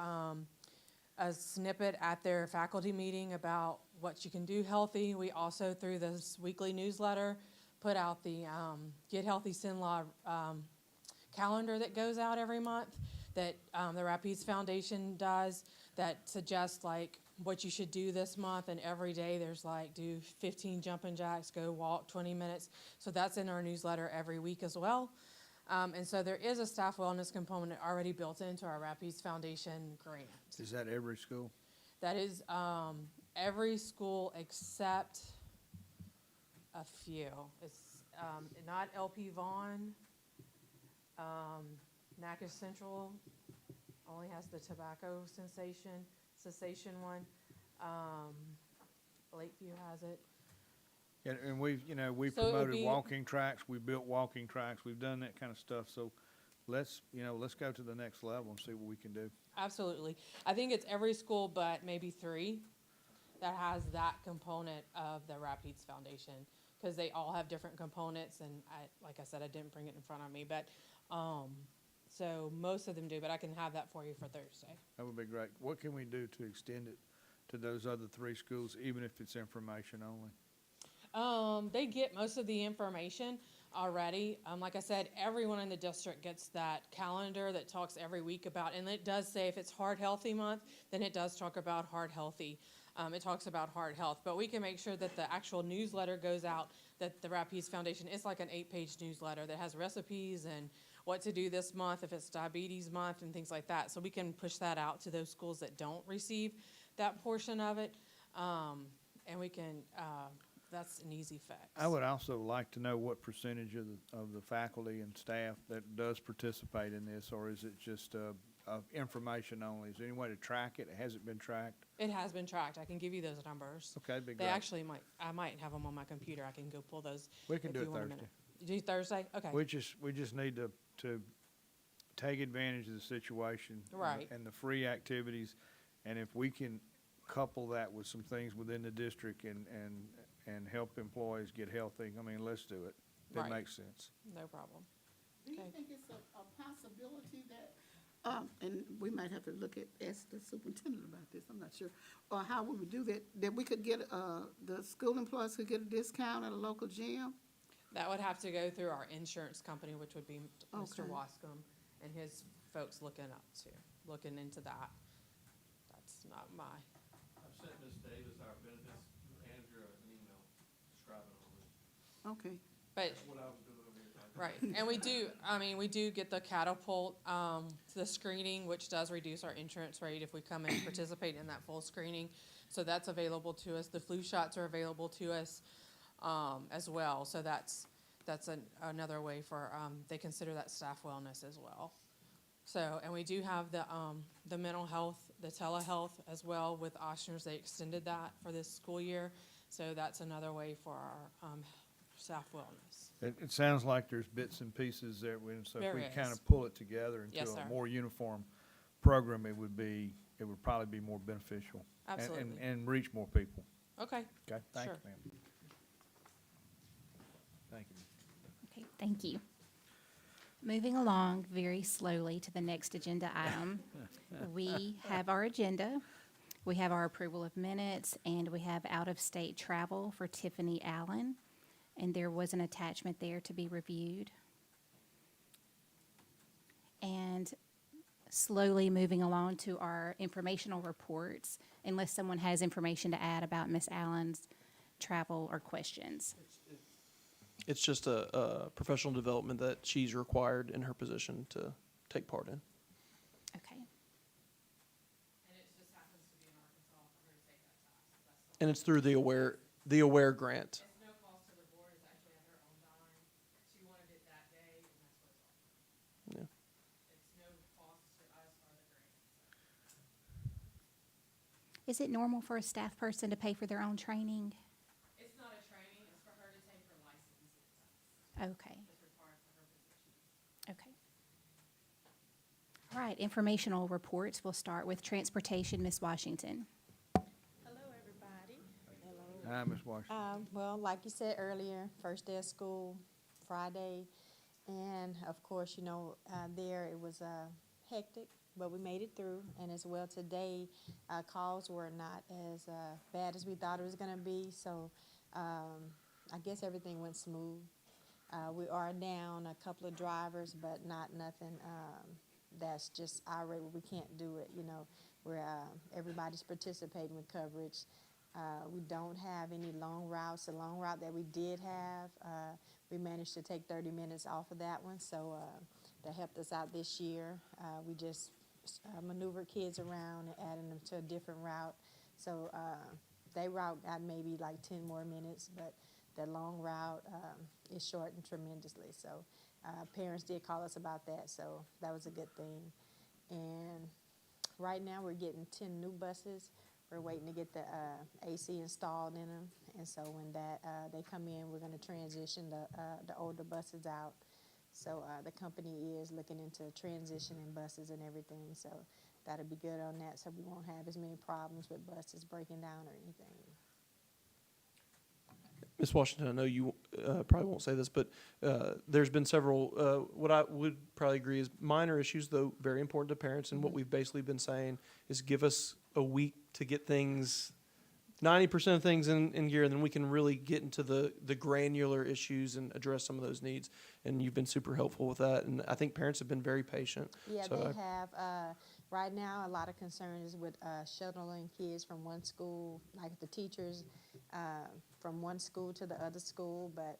a snippet at their faculty meeting about what you can do healthy. We also, through this weekly newsletter, put out the Get Healthy Sin-Law calendar that goes out every month that the Rapides Foundation does that suggests like what you should do this month, and every day there's like do 15 jumping jacks, go walk 20 minutes. So that's in our newsletter every week as well. And so there is a staff wellness component already built into our Rapides Foundation grant. Is that every school? That is every school except a few. It's not LP Vaughn. Natchitoches Central only has the tobacco cessation one. Lakeview has it. And we've, you know, we So it would promoted be- walking tracks, we built walking tracks, we've done that kind of stuff. So let's, you know, let's go to the next level and see what we can do. Absolutely. I think it's every school but maybe 3 that has that component of the Rapides Foundation, because they all have different components, and like I said, I didn't bring it in front of me, but, so most of them do, but I can have that for you for Thursday. That would be great. What can we do to extend it to those other 3 schools, even if it's information only? They get most of the information already. Like I said, everyone in the district gets that calendar that talks every week about, and it does say if it's Heart Healthy Month, then it does talk about Heart Healthy. It talks about heart health, but we can make sure that the actual newsletter goes out, that the Rapides Foundation, it's like an 8-page newsletter that has recipes and what to do this month if it's diabetes month and things like that. So we can push that out to those schools that don't receive that portion of it. And we can, that's an easy fix. I would also like to know what percentage of the faculty and staff that does participate in this, or is it just information only? Is there any way to track it? Has it been tracked? It has been tracked. I can give you those numbers. Okay, that'd be They great. actually I might have them on my computer. I can go pull those. We can if do you it want a Thursday. minute. Do Thursday? Okay. We just need to take advantage of the situation. Right. And the free activities, and if we can couple that with some things within the district and help employees get healthy, I mean, let's do it. That Right. makes sense. No problem. Do you Okay. think it's a possibility that, and we might have to ask the superintendent about this, I'm not sure, or how we would do that we could get, the school employees could get a discount at a local gym? That would have to go through our insurance company, which would be Mr. Okay. Wascom and his folks looking into that. That's not my, I've sent Ms. Davis, our benefits manager, an email describing all this. Okay. but, What I was doing over here. right. And we do get the catapult, the screening, which does reduce our insurance rate if we come and participate in that full screening. So that's available to us. The flu shots are available to us, as well. So that's another way for, they consider that staff wellness as well. So, and we do have the mental health, the telehealth as well with Oshner's. They extended that for this school year. So that's another way for our staff wellness. It sounds like there's bits and pieces there, so if There we is. kind of pull it together Yes, into a sir. more uniform program, it would probably be more beneficial. Absolutely. And reach more people. Okay. Okay, thank you, Sure. ma'am. Thank you. Okay, thank you. Moving along very slowly to the next agenda item. We have our agenda, we have our approval of minutes, and we have out-of-state travel for Tiffany Allen. And there was an attachment there to be reviewed. And slowly moving along to our informational reports, unless someone has information to add about Miss Allen's travel or questions. It's just a professional development that she's required in her position to take part in. Okay. And it just happens to be in Arkansas for her to take that class. That's And it's through the Aware grant. It's no cost to the board, it's actually at her own dime. She wanted it that day, and that's what it's all. Yeah. It's no cost to us or the grant, so. Is it normal for a staff person to pay for their own training? It's not a training, it's for her to take her licensing test. Okay, It's required for her position. okay. All right, informational reports. We'll start with transportation, Ms. Washington. Hello, everybody. Hi, Ms. Washington. Well, like you said earlier, first day of school, Friday, and of course, there it was hectic, but we made it through. And as well today, calls were not as bad as we thought it was going to be. So I guess everything went smooth. We are down a couple of drivers, but not nothing that's just irate. We can't do it. You know, where everybody's participating with coverage. We don't have any long routes. The long route that we did have, we managed to take 30 minutes off of that one, so that helped us out this year. We just maneuvered kids around and adding them to a different route. So that route got maybe like 10 more minutes, but that long route is shortened tremendously. So parents did call us about that, so that was a good thing. And right now we're getting 10 new buses. We're waiting to get the AC installed in them, and so when that they come in, we're going to transition the older buses out. So the company is looking into transitioning buses and everything, so that'll be good on that, so we won't have as many problems with buses breaking down or anything. Ms. Washington, I know you probably won't say this, but there's been several, what I would probably agree is minor issues, though very important to parents, and what we've basically been saying is give us a week to get things, 90% of things in gear, and then we can really get into the granular issues and address some of those needs. And you've been super helpful with that, and I think parents have been very patient. Yeah, So they have. Right now, a lot of concern is with shuttling kids from one school, like the teachers from one school to the other school. But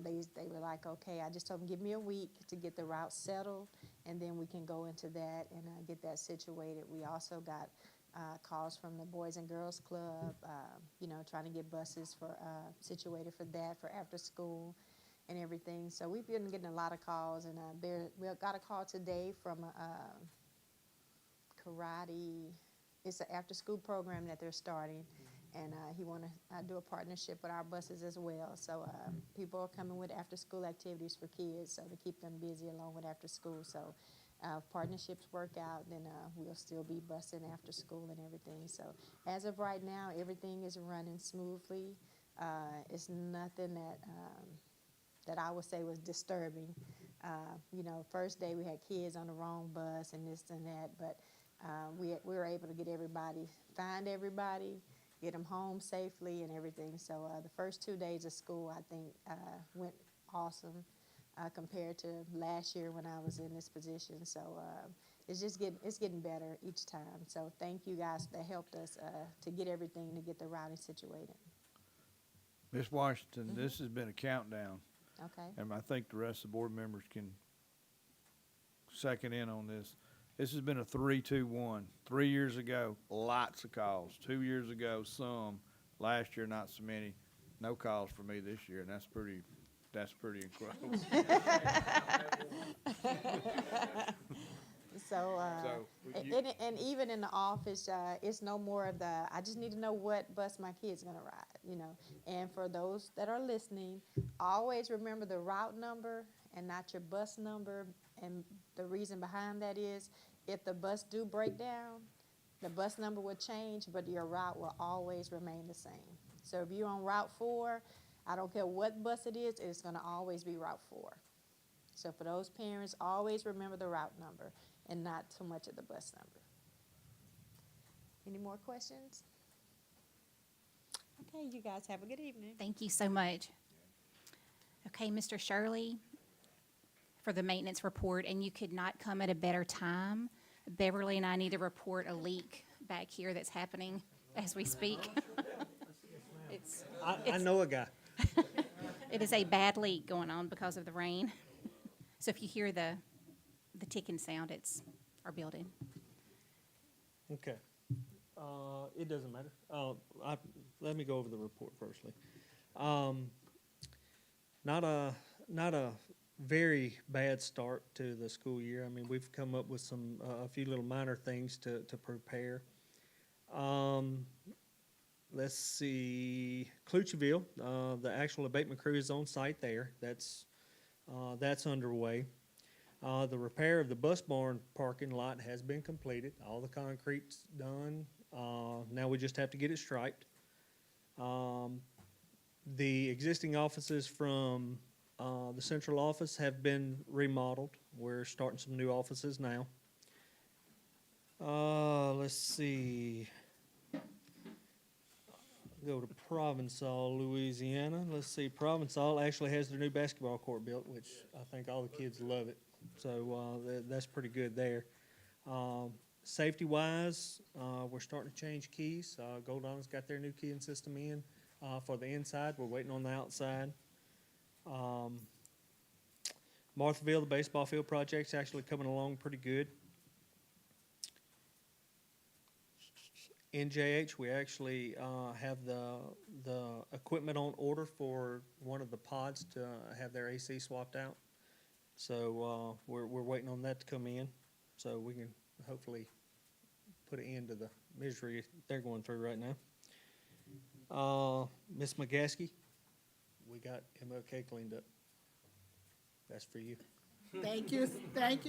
they were like, okay, I just told them, give me a week to get the route settled, and then we can go into that and get that situated. We also got calls from the Boys and Girls Club, you know, trying to get buses for situated for that, for after school and everything. So we've been getting a lot of calls, and we got a call today from karate. It's an after school program that they're starting, and he want to do a partnership with our buses as well. So people are coming with after school activities for kids, so to keep them busy along with after school. So partnerships work out, then we'll still be busing after school and everything. So as of right now, everything is running smoothly. It's nothing that I would say was disturbing. You know, first day we had kids on the wrong bus and this and that, but we were able to get everybody, find everybody, get them home safely and everything. So the first 2 days of school, I think, went awesome. Compared to last year when I was in this position. So it's getting better each time. So thank you guys that helped us to get everything, to get the routing situated. Ms. Washington, this has been a countdown, Okay. and I think the rest of the board members can second in on this. This has been a 3-2-1. 3 years ago, lots of calls. 2 years ago, some. Last year, not so many. No calls for me this year, and that's pretty incredible. So, and even in the office, it's no more of the, I just need to know what bus my kid's gonna ride, you know. And for those that are listening, always remember the route number and not your bus number. And the reason behind that is, if the bus do break down, the bus number will change, but your route will always remain the same. So if you're on Route 4, I don't care what bus it is, it's going to always be Route 4. So for those parents, always remember the route number and not so much of the bus number. Any more questions? Okay, you guys have a good evening. Thank you so much. Okay, Mr. Shirley, for the maintenance report, and you could not come at a better time. Beverly and I need to report a leak back here that's happening as we speak. I know a guy. It is a bad leak going on because of the rain. So if you hear the ticking sound, it's our building. Okay. It doesn't matter. Let me go over the report firstly. Not a very bad start to the school year. I mean, we've come up with a few little minor things to prepare. Let's see, Clucheville, the actual abatement crew is on site there. That's underway. The repair of the bus barn parking lot has been completed. All the concrete's done. Now we just have to get it striped. The existing offices from the central office have been remodeled. We're starting some new offices now. Let's see. Go to Provençal, Louisiana. Let's see, Provençal actually has their new basketball court built, which I think all the kids love it. So, that's pretty good there. Safety-wise, we're starting to change keys. Gold Island's got their new keying system in, for the inside. We're waiting on the outside. Marthville, the baseball field project's actually coming along pretty good. NJH, we actually have the equipment on order for one of the pods to have their AC swapped out. So we're waiting on that to come in, so we can hopefully put an end to the misery they're going through right now. Miss McGaskey, we got MLK cleaned up. That's for you. Thank you,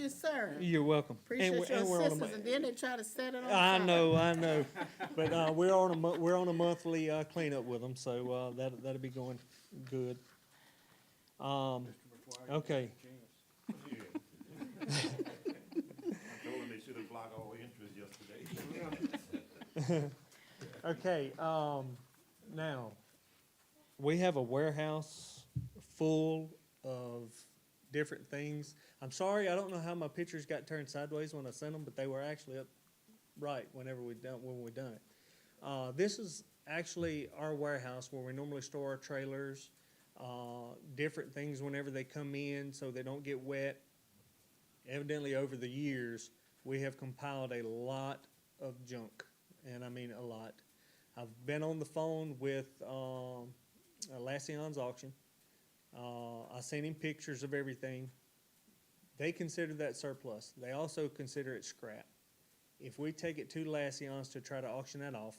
sir. You're welcome. Appreciate your we're on a assistance, and then they try to set it on I fire. know, but we're on a monthly cleanup with them, so that'll be going good. Okay. Yeah. I told them they should have blocked all interest yesterday. Okay. Now we have a warehouse full of different things. I'm sorry, I don't know how my pictures got turned sideways when I sent them, but they were actually up right when we done it. This is actually our warehouse where we normally store our trailers, different things whenever they come in so they don't get wet. Evidently, over the years, we have compiled a lot of junk, and I mean a lot. I've been on the phone with Lassion's auction. I sent him pictures of everything. They consider that surplus. They also consider it scrap. If we take it to Lassion's to try to auction that off,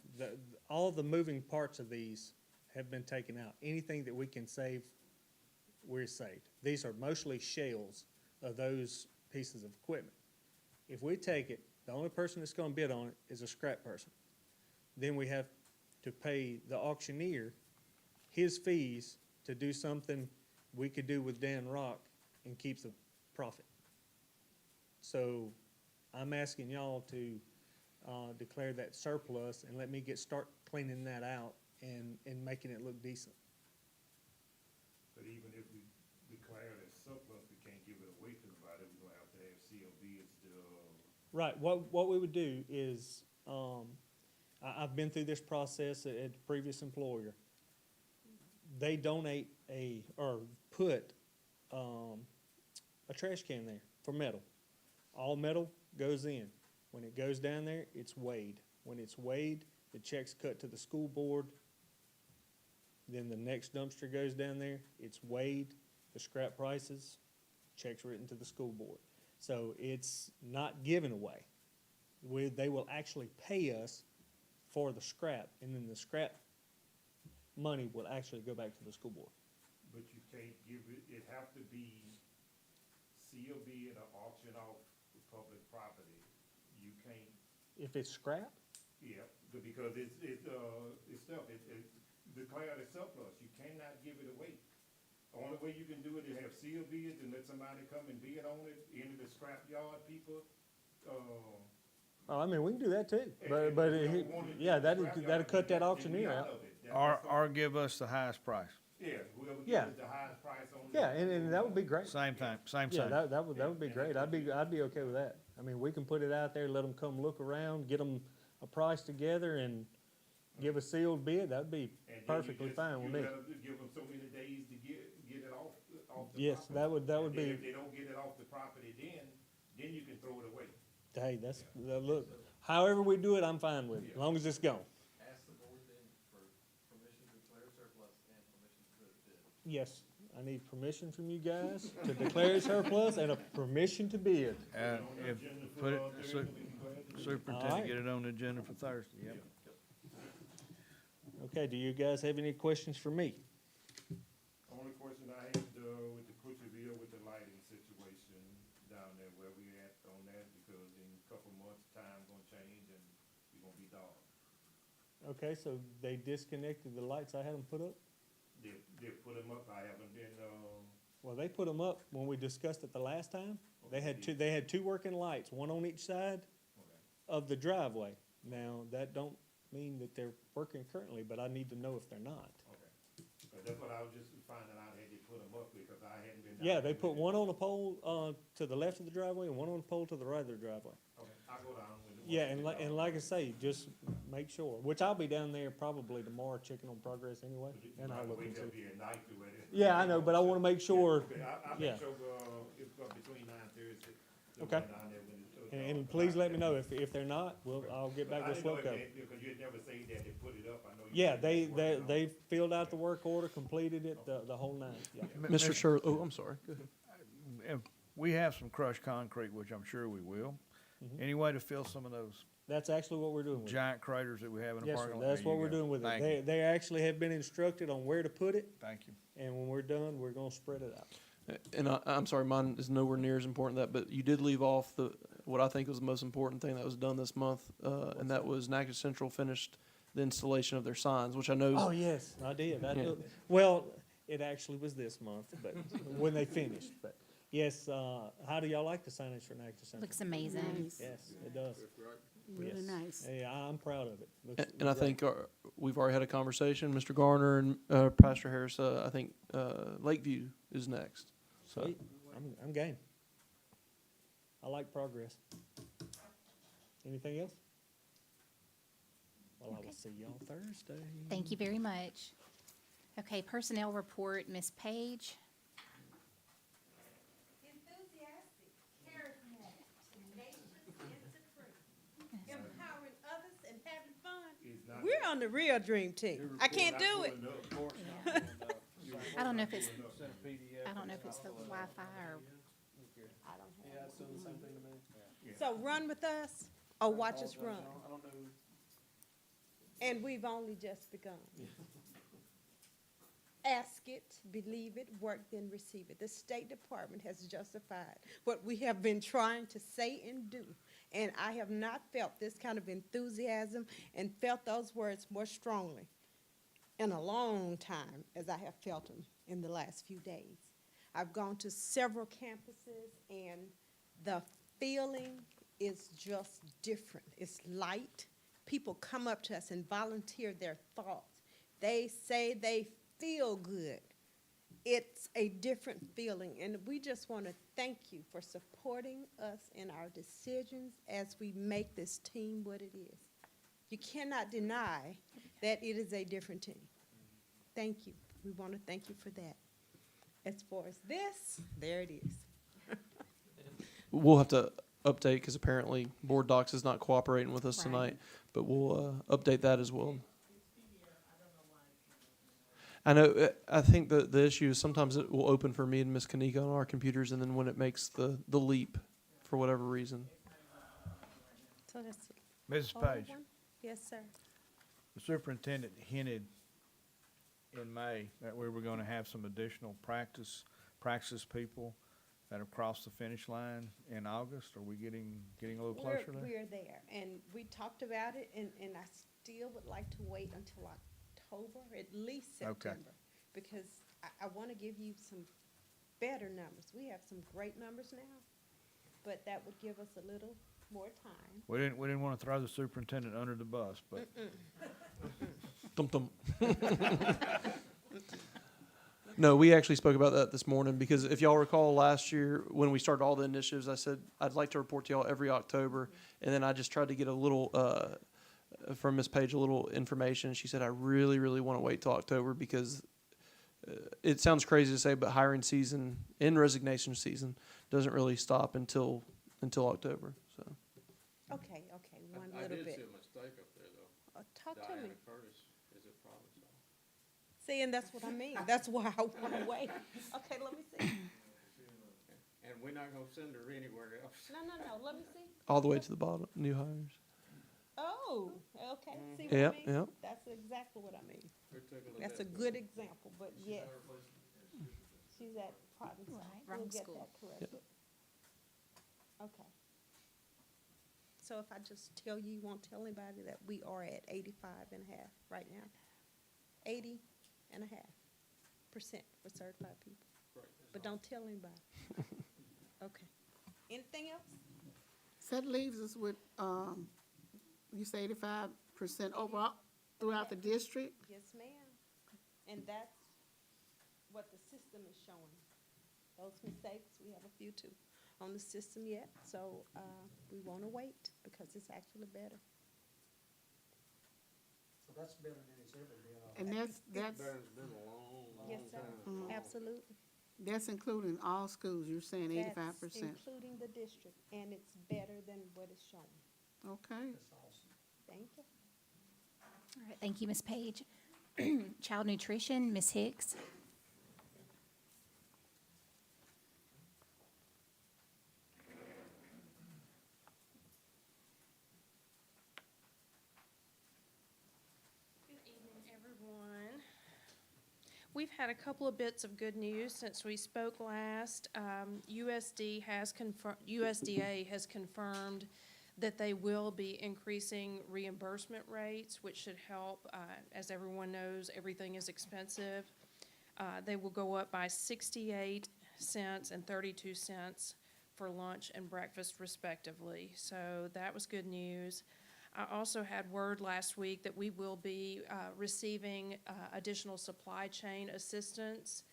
all the moving parts of these have been taken out. Anything that we can save, we're saved. These are mostly shells of those pieces of equipment. If we take it, the only person that's going to bid on it is a scrap person. Then we have to pay the auctioneer his fees to do something we could do with Dan Rock and keep the profit. So I'm asking y'all to declare that surplus and let me start cleaning that out and making it look decent. But even if we declare it as surplus, we can't give it away to nobody. We're gonna have to have COBs to, Right, what we would do is, I've been through this process at the previous employer. They donate or put a trash can there for metal. All metal goes in. When it goes down there, it's weighed. When it's weighed, the check's cut to the school board. Then the next dumpster goes down there, it's weighed, the scrap prices, checks written to the school board. So it's not given away. They will actually pay us for the scrap, and then the scrap money will actually go back to the school board. but you can't give it, it have to be COB and an auction off public property. You can't, If it's scrap, yeah, because it's stuff, it's declared as surplus. You cannot give it away. The only way you can do it is have COBs and let somebody come and bid on it, into the scrap yard people, I mean, we can do that too, and but we it- don't want it yeah, to that'd scrap yard, cut that then we auctioneer out out. of it. That's all. Or give us the highest price. Yeah, whoever Yeah. gives us the highest price on it. Yeah, and that would be great. Same thing, same Yeah, thing. that would be great. I'd be okay with that. I mean, we can put it out there, let them come look around, get them a price together and give a sealed bid. That'd be And then you perfectly just- fine with you me. let 'em give them so many days to get it off the property. Yes, that would And then be, if they don't get it off the property, then you can throw it away. hey, look, however we do it, I'm fine with it, as long as it's gone. Ask the board then for permission to declare surplus and permission to put it bid. Yes, I need permission from you guys to declare surplus and a permission to bid. And On the if, agenda for, put it, Thursday, we can go ahead and do it. superintendent, Alright. get it on the agenda for Thursday, yep. Okay, do you guys have any questions for me? Only question I had, with the Butcherville, with the lighting situation down there, where we at on that, because in a couple months, time gonna change and we gonna be dark. Okay, so they disconnected the lights I had them put up? They put them up, I haven't been, Well, they put them up when we discussed it the last time. They had two working lights, one on each side. of the driveway. Now, that don't mean that they're working currently, but I need to know if they're not. Okay. Because that's what I was just finding out, had they put them up, because I hadn't been down Yeah, there they with put it. one on the pole, to the left of the driveway and one on the pole to the right of the driveway. Okay, I'll go down when the. Yeah, and like I say, just make sure, which I'll be down there probably tomorrow checking on progress anyway, and I'll look Wait into till it. be at night to it. Yeah, I know, but I wanna make sure, Okay, I'll yeah. make sure, it's between 9:30. Okay. And please let me know if they're not, I'll get back with SWEPCO. Because you'd never say that they put it up, I know. Yeah, they filled out the work order, completed it, the whole nine, yeah. Mr. Shirley, oh, I'm sorry. Go ahead. If we have some crushed concrete, which I'm sure we will, any way to fill some of those That's actually what we're doing with it. giant craters that we have in the Yes, sir, parking lot? that's There what you we're go. doing with Thank it. you. They actually have been instructed on where to put it, Thank you. and when we're done, we're gonna spread it out. And I'm sorry, mine is nowhere near as important that, but you did leave off what I think was the most important thing that was done this month, and that was Natchitoches Central finished the installation of their signs, which I know. Oh, yes, I did. Yeah. Well, it actually was this month, but when they finished, but yes, how do y'all like the signage for Natchitoches Central? Looks amazing. Nice. Yes, it does. Really Yes. nice. Yeah, I'm proud of it. Looks And I great. think we've already had a conversation, Mr. Garner and Pastor Harris. I think Lakeview is next. So Sweet. I'm game. I like progress. Anything else? Well, I will see y'all Thursday. Thank you very much. Okay, personnel report, Ms. Page. Enthusiastic, charismatic, tenacious, and supreme. Empowering others and having fun. We're on the real dream team. I can't do it. I don't know if it's, I don't know if it's the Wi-Fi or, So run with us or watch us run. And we've only just begun. Ask it, believe it, work, then receive it. The State Department has justified what we have been trying to say and do. And I have not felt this kind of enthusiasm and felt those words more strongly in a long time as I have felt them in the last few days. I've gone to several campuses and the feeling is just different. It's light. People come up to us and volunteer their thoughts. They say they feel good. It's a different feeling, and we just want to thank you for supporting us in our decisions as we make this team what it is. You cannot deny that it is a different team. Thank you. We want to thank you for that. As far as this, there it is. we'll have to update because apparently Board Docs is not cooperating with us Right. tonight, but we'll update that as well. I know. I think the issue is sometimes it will open for me and Miss Kanika on our computers, and then when it makes the leap, for whatever reason. So that's Mrs. all Page, one? Yes, sir. the superintendent hinted in May that we were gonna have some additional practice people that have crossed the finish line in August. Are we getting a little closer there? We're there, and we talked about it, and I still would like to wait until October, at least Okay. September. Because I want to give you some better numbers. We have some great numbers now, but that would give us a little more time. We didn't wanna throw the superintendent under the bus, but Dum-dum. No, we actually spoke about that this morning because if y'all recall last year when we started all the initiatives, I said I'd like to report to y'all every October, and then I just tried to get a little from Ms. Page a little information. She said I really, really want to wait till October because it sounds crazy to say, but hiring season and resignation season doesn't really stop until October. So Okay, one little bit. a mistake up there, though. Talk to me. Curtis is at Providence. See, and that's what I mean. That's why I want to wait. Okay, let me see. And we're not gonna send her anywhere else. No, let me see. all the way to the bottom, new hires. Oh, okay, see what Yep, I mean? yep. That's exactly what I mean. We're taking a That's a look. good example, but yes. She's at Providence. Right, We'll wrong get school. that corrected. Okay. So if I just tell you, you won't tell anybody that we are at 85.5 right now? 80.5% for certified people. But don't tell anybody. Okay. Anything else? So that leaves us with, you say 85% overall throughout the district? Yes, ma'am. And that's what the system is showing. Those mistakes, we have a few too on the system yet, so, we wanna wait because it's actually better. So that's better than it's ever been. And that's, Yes, sir. Absolutely. that's including all schools, you're saying 85%? That's including the district, and it's better than what is shown. Okay. That's awesome. Thank you. All right, thank you, Ms. Page. Child nutrition, Ms. Hicks. Good evening, everyone. We've had a couple of bits of good news since we spoke last. USDA has confirmed that they will be increasing reimbursement rates, which should help. As everyone knows, everything is expensive. They will go up by 68 cents and 32 cents for lunch and breakfast respectively. So that was good news. I also had word last week that we will be receiving additional supply chain assistance.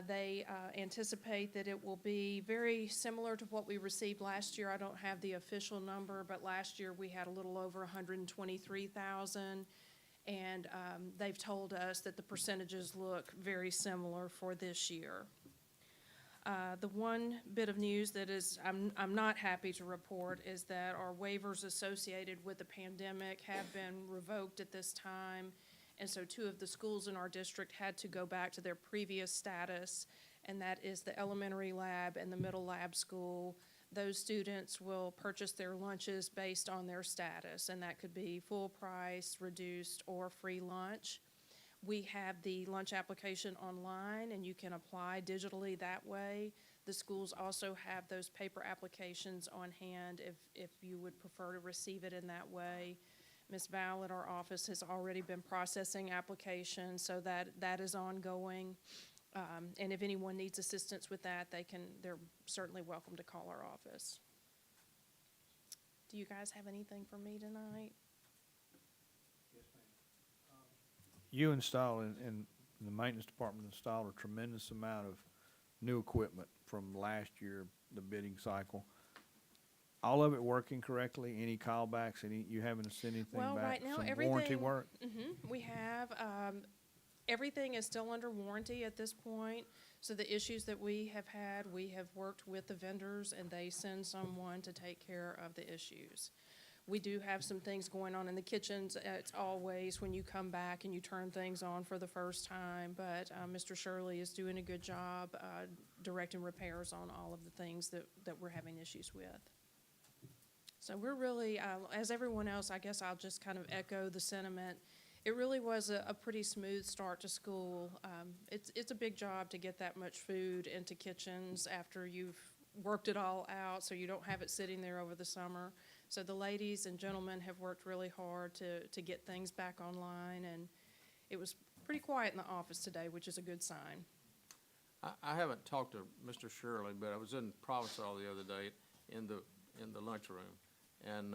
They anticipate that it will be very similar to what we received last year. I don't have the official number, but last year we had a little over 123,000. And they've told us that the percentages look very similar for this year. The one bit of news that is, I'm not happy to report is that our waivers associated with the pandemic have been revoked at this time. And so 2 of the schools in our district had to go back to their previous status, and that is the elementary lab and the middle lab school. Those students will purchase their lunches based on their status, and that could be full price, reduced, or free lunch. We have the lunch application online, and you can apply digitally that way. The schools also have those paper applications on hand if you would prefer to receive it in that way. Ms. Val at our office has already been processing applications, so that is ongoing. And if anyone needs assistance with that, they're certainly welcome to call our office. Do you guys have anything for me tonight? You installed, and the maintenance department installed a tremendous amount of new equipment from last year, the bidding cycle. All of it working correctly? Any callbacks? You haven't sent anything back? Well, right now, Some everything. warranty work? We have, everything is still under warranty at this point. So the issues that we have had, we have worked with the vendors, and they send someone to take care of the issues. We do have some things going on in the kitchens. It's always when you come back and you turn things on for the first time. But Mr. Shirley is doing a good job directing repairs on all of the things that we're having issues with. So we're really, as everyone else, I guess I'll just kind of echo the sentiment. It really was a pretty smooth start to school. It's a big job to get that much food into kitchens after you've worked it all out, so you don't have it sitting there over the summer. So the ladies and gentlemen have worked really hard to get things back online, and it was pretty quiet in the office today, which is a good sign. I haven't talked to Mr. Shirley, but I was in Provincetown the other day in the lunchroom, and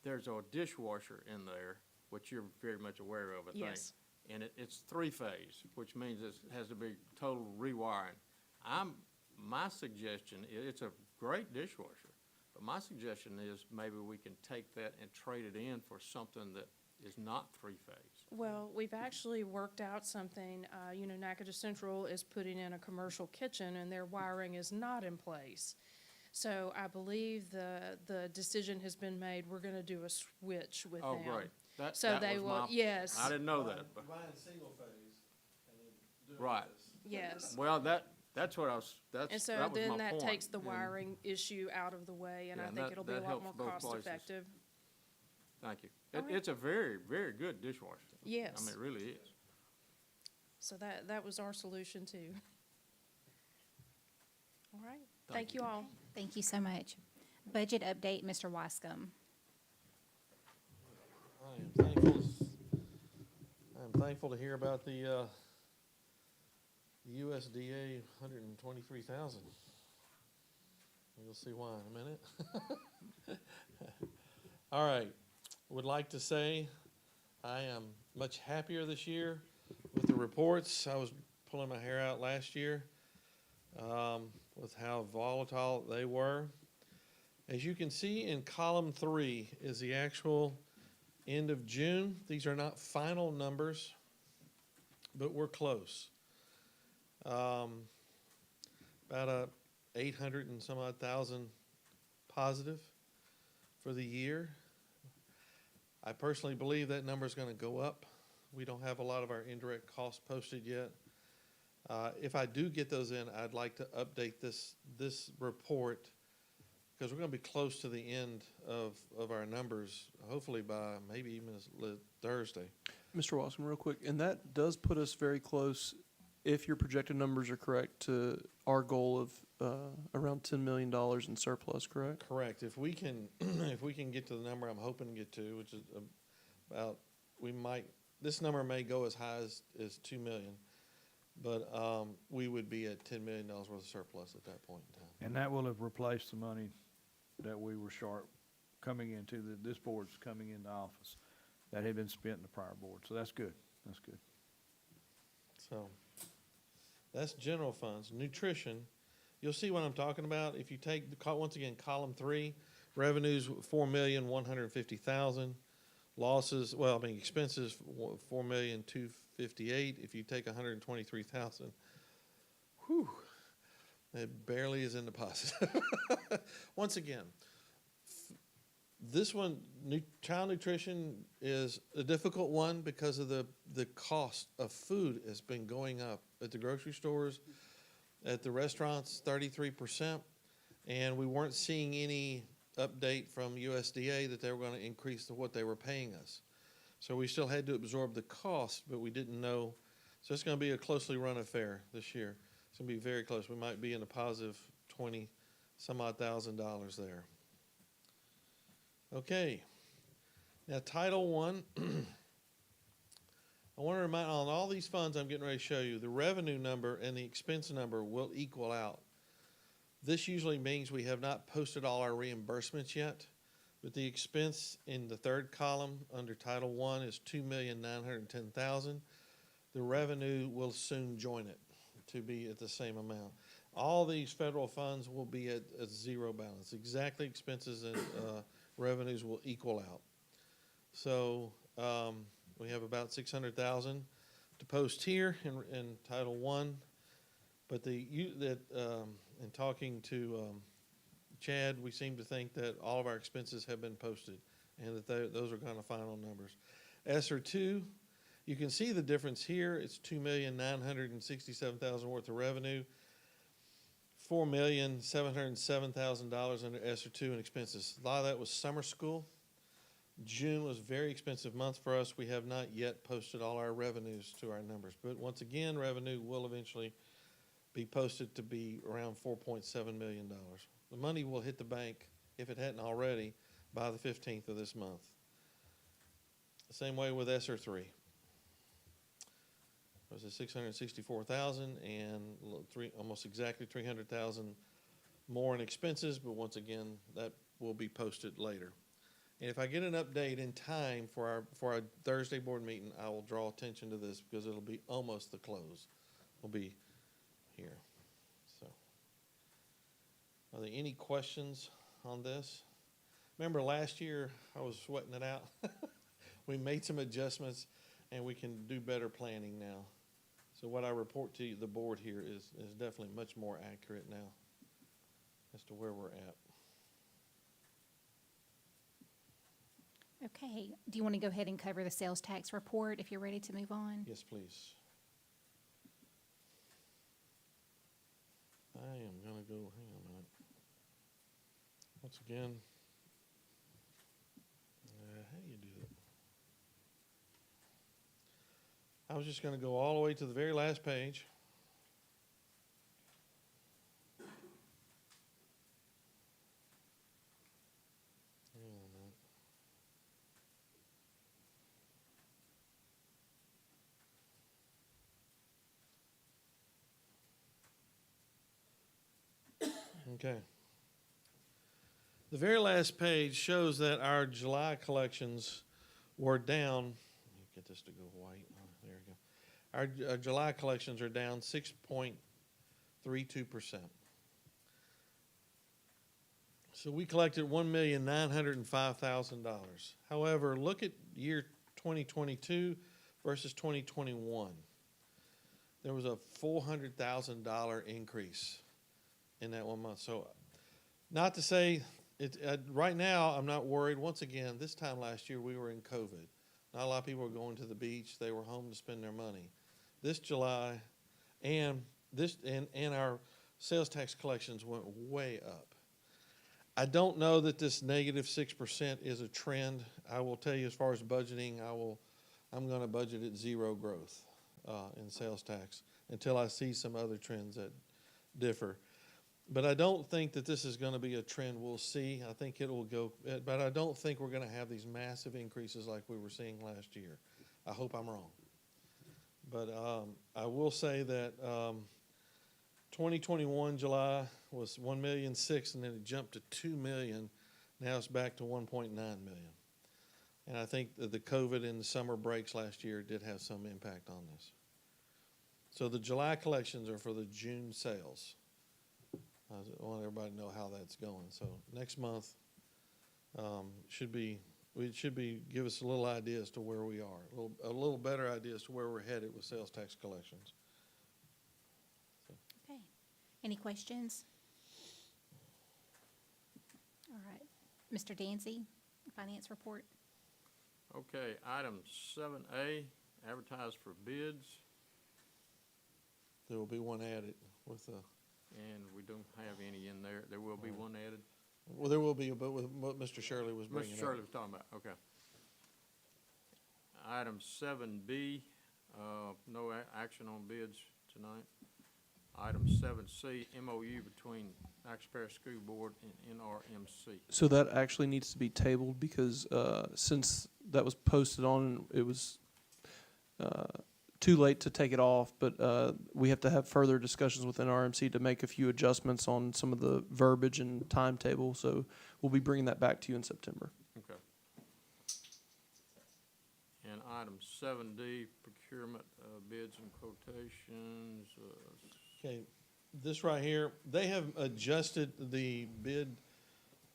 there's a dishwasher in there, which you're very much aware of, I think. Yes. And it's 3-phase, which means it has to be total rewiring. My suggestion, it's a great dishwasher, but my suggestion is maybe we can take that and trade it in for something that is not 3-phase. Well, we've actually worked out something. Natchitoches Central is putting in a commercial kitchen, and their wiring is not in place. So I believe the decision has been made. We're going to do a switch with them. Oh, great. That they was will. Yes. I didn't know that. But, Buying single phase and then doing right. this. Yes. Well, that's what I was, that And was so my then point. that takes the And- wiring issue out of the way, and Yeah, I and think that- it'll be a that lot helps more both cost places. effective. Thank you. All right. It's a very, very good dishwasher. Yes. I mean, it really is. So that was our solution too. All right. Thank you all. Thank you so much. Budget update, Mr. Wascom. I am thankful to hear about the USDA 123,000. You'll see why in a minute. All right, would like to say I am much happier this year with the reports. I was pulling my hair out last year with how volatile they were. As you can see in column 3 is the actual end of June. These are not final numbers, but we're close. About 800 and some odd thousand positive for the year. I personally believe that number is going to go up. We don't have a lot of our indirect costs posted yet. If I do get those in, I'd like to update this report because we're going to be close to the end of our numbers, hopefully by maybe even Thursday. Mr. Watson, real quick, and that does put us very close, if your projected numbers are correct, to our goal of around $10 million in surplus, correct? Correct. If we can, if we can get to the number I'm hoping to get to, which is about, this number may go as high as 2 million, but we would be at $10 million worth of surplus at that point in time. And that will have replaced the money that we were short coming into, this board's coming into office, that had been spent in the prior board. So that's good. That's good. So that's general funds. Nutrition, you'll see what I'm talking about. If you take, once again, column 3, revenues, 4,150,000. Losses, expenses, 4,258,000. If you take 123,000, whew, it barely is in the positive. Once again, this one, child nutrition is a difficult one because of the cost of food has been going up at the grocery stores, at the restaurants, 33%, and we weren't seeing any update from USDA that they were going to increase to what they were paying us. So we still had to absorb the cost, but we didn't know. So it's going to be a closely run affair this year. It's going to be very close. We might be in a positive 20 some odd $1,000 there. Okay. Now Title I, I want to remind on all these funds I'm getting ready to show you, the revenue number and the expense number will equal out. This usually means we have not posted all our reimbursements yet, but the expense in the third column under Title I is $2,910,000. The revenue will soon join it to be at the same amount. All these federal funds will be at zero balance. Exactly, expenses and revenues will equal out. So we have about $600,000 to post here in Title I, but in talking to Chad, we seem to think that all of our expenses have been posted and that those are kind of final numbers. ESSER 2, you can see the difference here. It's $2,967,000 worth of revenue, $4,707,000 under ESSER 2 in expenses. A lot of that was summer school. June was a very expensive month for us. We have not yet posted all our revenues to our numbers. But once again, revenue will eventually be posted to be around $4.7 million. The money will hit the bank, if it hadn't already, by the 15th of this month. The same way with ESSER 3. It was at $664,000 and almost exactly $300,000 more in expenses, but once again, that will be posted later. And if I get an update in time for our Thursday board meeting, I will draw attention to this because it'll be almost the close. It'll be here. So, are there any questions on this? Remember last year I was sweating it out. We made some adjustments and we can do better planning now. So what I report to you, the board here is definitely much more accurate now as to where we're at. Okay, do you want to go ahead and cover the sales tax report if you're ready to move on? Yes, please. I am going to go, hang on a minute. Once again, how do you do that? I was just going to go all the way to the very last page. Hang on a minute. Okay. The very last page shows that our July collections were down. Let me get this to go white. Oh, there we go. Our July collections are down 6.32%. So we collected $1,905,000. However, look at year 2022 versus 2021. There was a $400,000 increase in that 1 month. So, not to say it. Right now, I'm not worried. Once again, this time last year we were in COVID. Not a lot of people were going to the beach. They were home to spend their money. This July, and our sales tax collections went way up. I don't know that this negative 6% is a trend. I will tell you, as far as budgeting, I'm going to budget at zero growth in sales tax until I see some other trends that differ. But I don't think that this is going to be a trend we'll see. I think it will go, but I don't think we're going to have these massive increases like we were seeing last year. I hope I'm wrong. But I will say that 2021 July was 1.6 million, and then it jumped to 2 million. Now it's back to 1.9 million. And I think that the COVID and the summer breaks last year did have some impact on this. So the July collections are for the June sales. I want everybody to know how that's going. So next month should be give us a little idea as to where we are, a little better idea as to where we're headed with sales tax collections. Okay. Any questions? All right. Mr. Dancy, Finance Report. Okay, item 7A, advertise for bids, There will be one added with the. and we don't have any in there. There will be one added. Well, there will be, but with what Mr. Shirley was bringing up. Mr. Shirley was talking about, okay. Item 7B, no action on bids tonight. Item 7C, MOU between Natchitoches Parish School Board and NRMC. So that actually needs to be tabled because since that was posted on, it was too late to take it off, but we have to have further discussions with NRMC to make a few adjustments on some of the verbiage and timetable. So we'll be bringing that back to you in September. Okay. And item 7D, procurement bids and quotations. Okay, this right here, they have adjusted the bid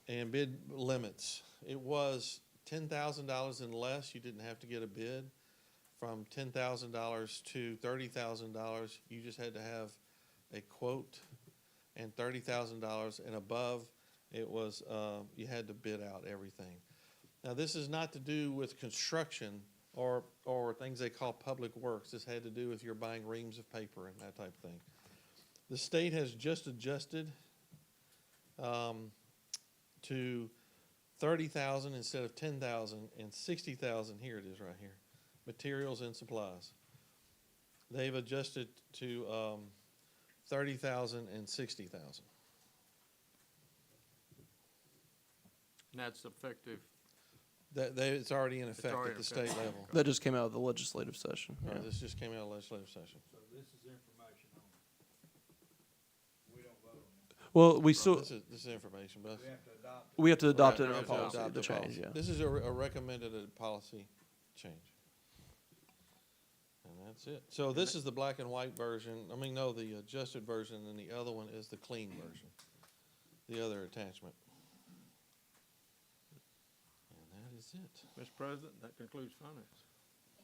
and bid limits. It was $10,000 and less, you didn't have to get a bid. From $10,000 to $30,000, you just had to have a quote, and $30,000 and above, it was you had to bid out everything. Now, this is not to do with construction or things they call public works. This had to do with you're buying reams of paper and that type of thing. The state has just adjusted to $30,000 instead of $10,000 and $60,000. Here it is right here. Materials and supplies. They've adjusted to $30,000 and $60,000. And that's effective. It's already in effect already at the in state effect. level. That just came out of the legislative session. Yeah, this just came out of legislative session. So this is information only. We don't vote on it. Well, we still, This is information, but We have to adopt it. we have to adopt it in We our have to policy, adopt the the change, policy. yeah. This is a recommended policy change. And that's it. So this is the black and white version. I mean, no, the adjusted version, and the other one is the clean version, the other attachment. And that is it. Mr. President, that concludes finance.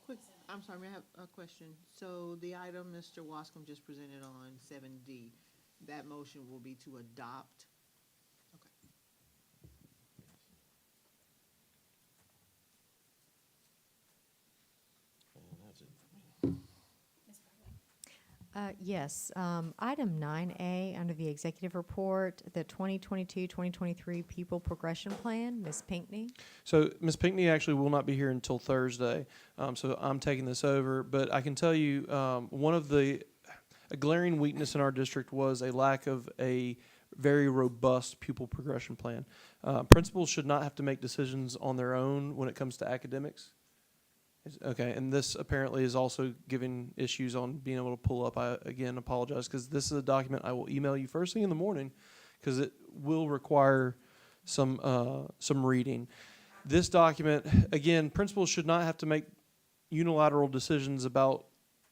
Quick, I'm sorry, I have a question. So the item Mr. Wascom just presented on 7D, that motion will be to adopt? Okay. And that's it. Yes, item 9A, under the executive report, the 2022-2023 pupil progression plan, Ms. Pinkney. So Ms. Pinkney actually will not be here until Thursday, so I'm taking this over. But I can tell you, one of a glaring weakness in our district was a lack of a very robust pupil progression plan. Principals should not have to make decisions on their own when it comes to academics. Okay, and this apparently is also giving issues on being able to pull up. I, again, apologize because this is a document I will email you first thing in the morning because it will require some reading. This document, again, principals should not have to make unilateral decisions about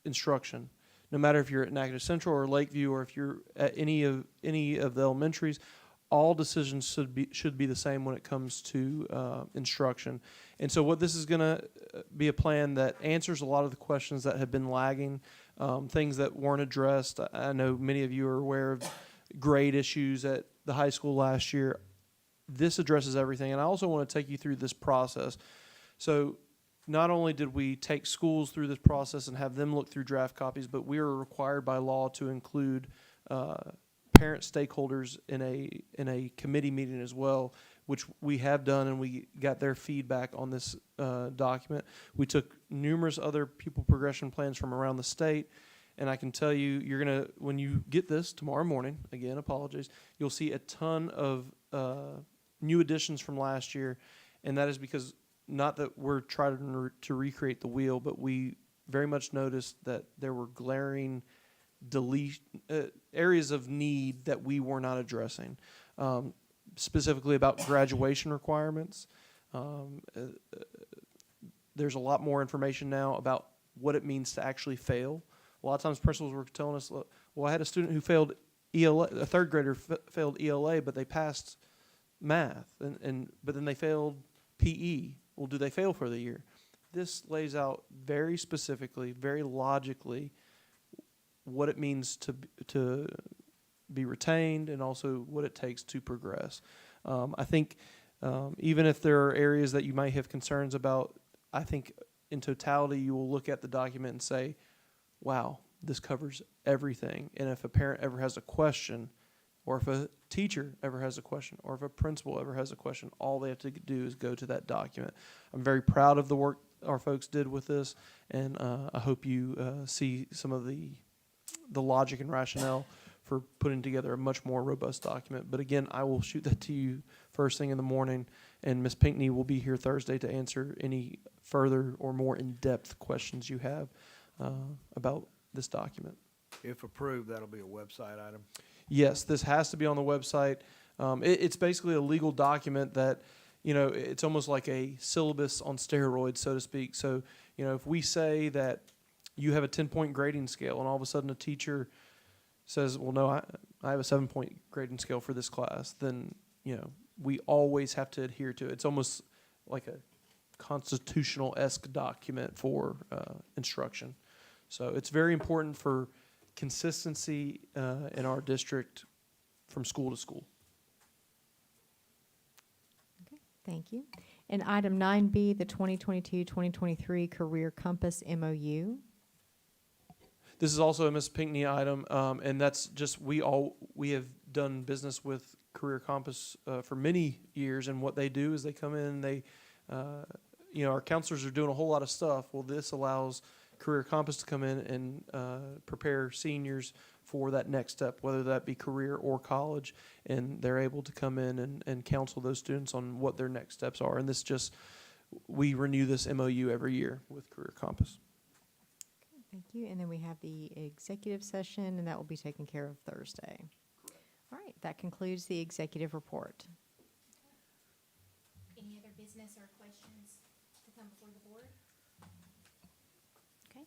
instruction. No matter if you're at Natchitoches Central or Lakeview, or if you're at any of the elementaries, all decisions should be the same when it comes to instruction. And so what this is going to be a plan that answers a lot of the questions that have been lagging, things that weren't addressed. I know many of you are aware of grade issues at the high school last year. This addresses everything. And I also want to take you through this process. So not only did we take schools through this process and have them look through draft copies, but we are required by law to include parent stakeholders in a committee meeting as well, which we have done, and we got their feedback on this document. We took numerous other pupil progression plans from around the state, and I can tell you, you're gonna, when you get this tomorrow morning, again, apologies, you'll see a ton of new additions from last year, and that is because, not that we're trying to recreate the wheel, but we very much noticed that there were glaring areas of need that we were not addressing, specifically about graduation requirements. There's a lot more information now about what it means to actually fail. A lot of times principals were telling us, well, I had a student who failed ELA, a third grader failed ELA, but they passed math, but then they failed PE. Well, do they fail for the year? This lays out very specifically, very logically, what it means to be retained, and also what it takes to progress. I think even if there are areas that you might have concerns about, I think in totality you will look at the document and say, wow, this covers everything. And if a parent ever has a question, or if a teacher ever has a question, or if a principal ever has a question, all they have to do is go to that document. I'm very proud of the work our folks did with this, and I hope you see some of the logic and rationale for putting together a much more robust document. But again, I will shoot that to you first thing in the morning, and Ms. Pinckney will be here Thursday to answer any further or more in-depth questions you have about this document. If approved, that'll be a website item. Yes, this has to be on the website. It's basically a legal document that, it's almost like a syllabus on steroids, so to speak. So, if we say that you have a 10-point grading scale, and all of a sudden a teacher says, well, no, I have a 7-point grading scale for this class, then, we always have to adhere to it. It's almost like a constitutional-esque document for instruction. So it's very important for consistency in our district from school to school. Okay, thank you. And item 9B, the 2022-2023 Career Compass MOU. This is also a Ms. Pinckney item, and that's just we have done business with Career Compass for many years, and what they do is they come in and they, our counselors are doing a whole lot of stuff. Well, this allows Career Compass to come in and prepare seniors for that next step, whether that be career or college, and they're able to come in and counsel those students on what their next steps are. And this just, we renew this MOU every year with Career Compass. Thank you. And then we have the executive session, and that will be taken care of Thursday. All right, that concludes the executive report. Any other business or questions to come before the board? Okay.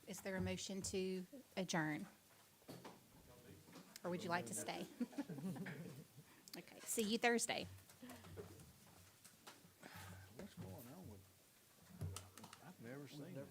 Is there a motion to adjourn? Or would you like to stay? Okay, see you Thursday. What's going on with, I've never seen it.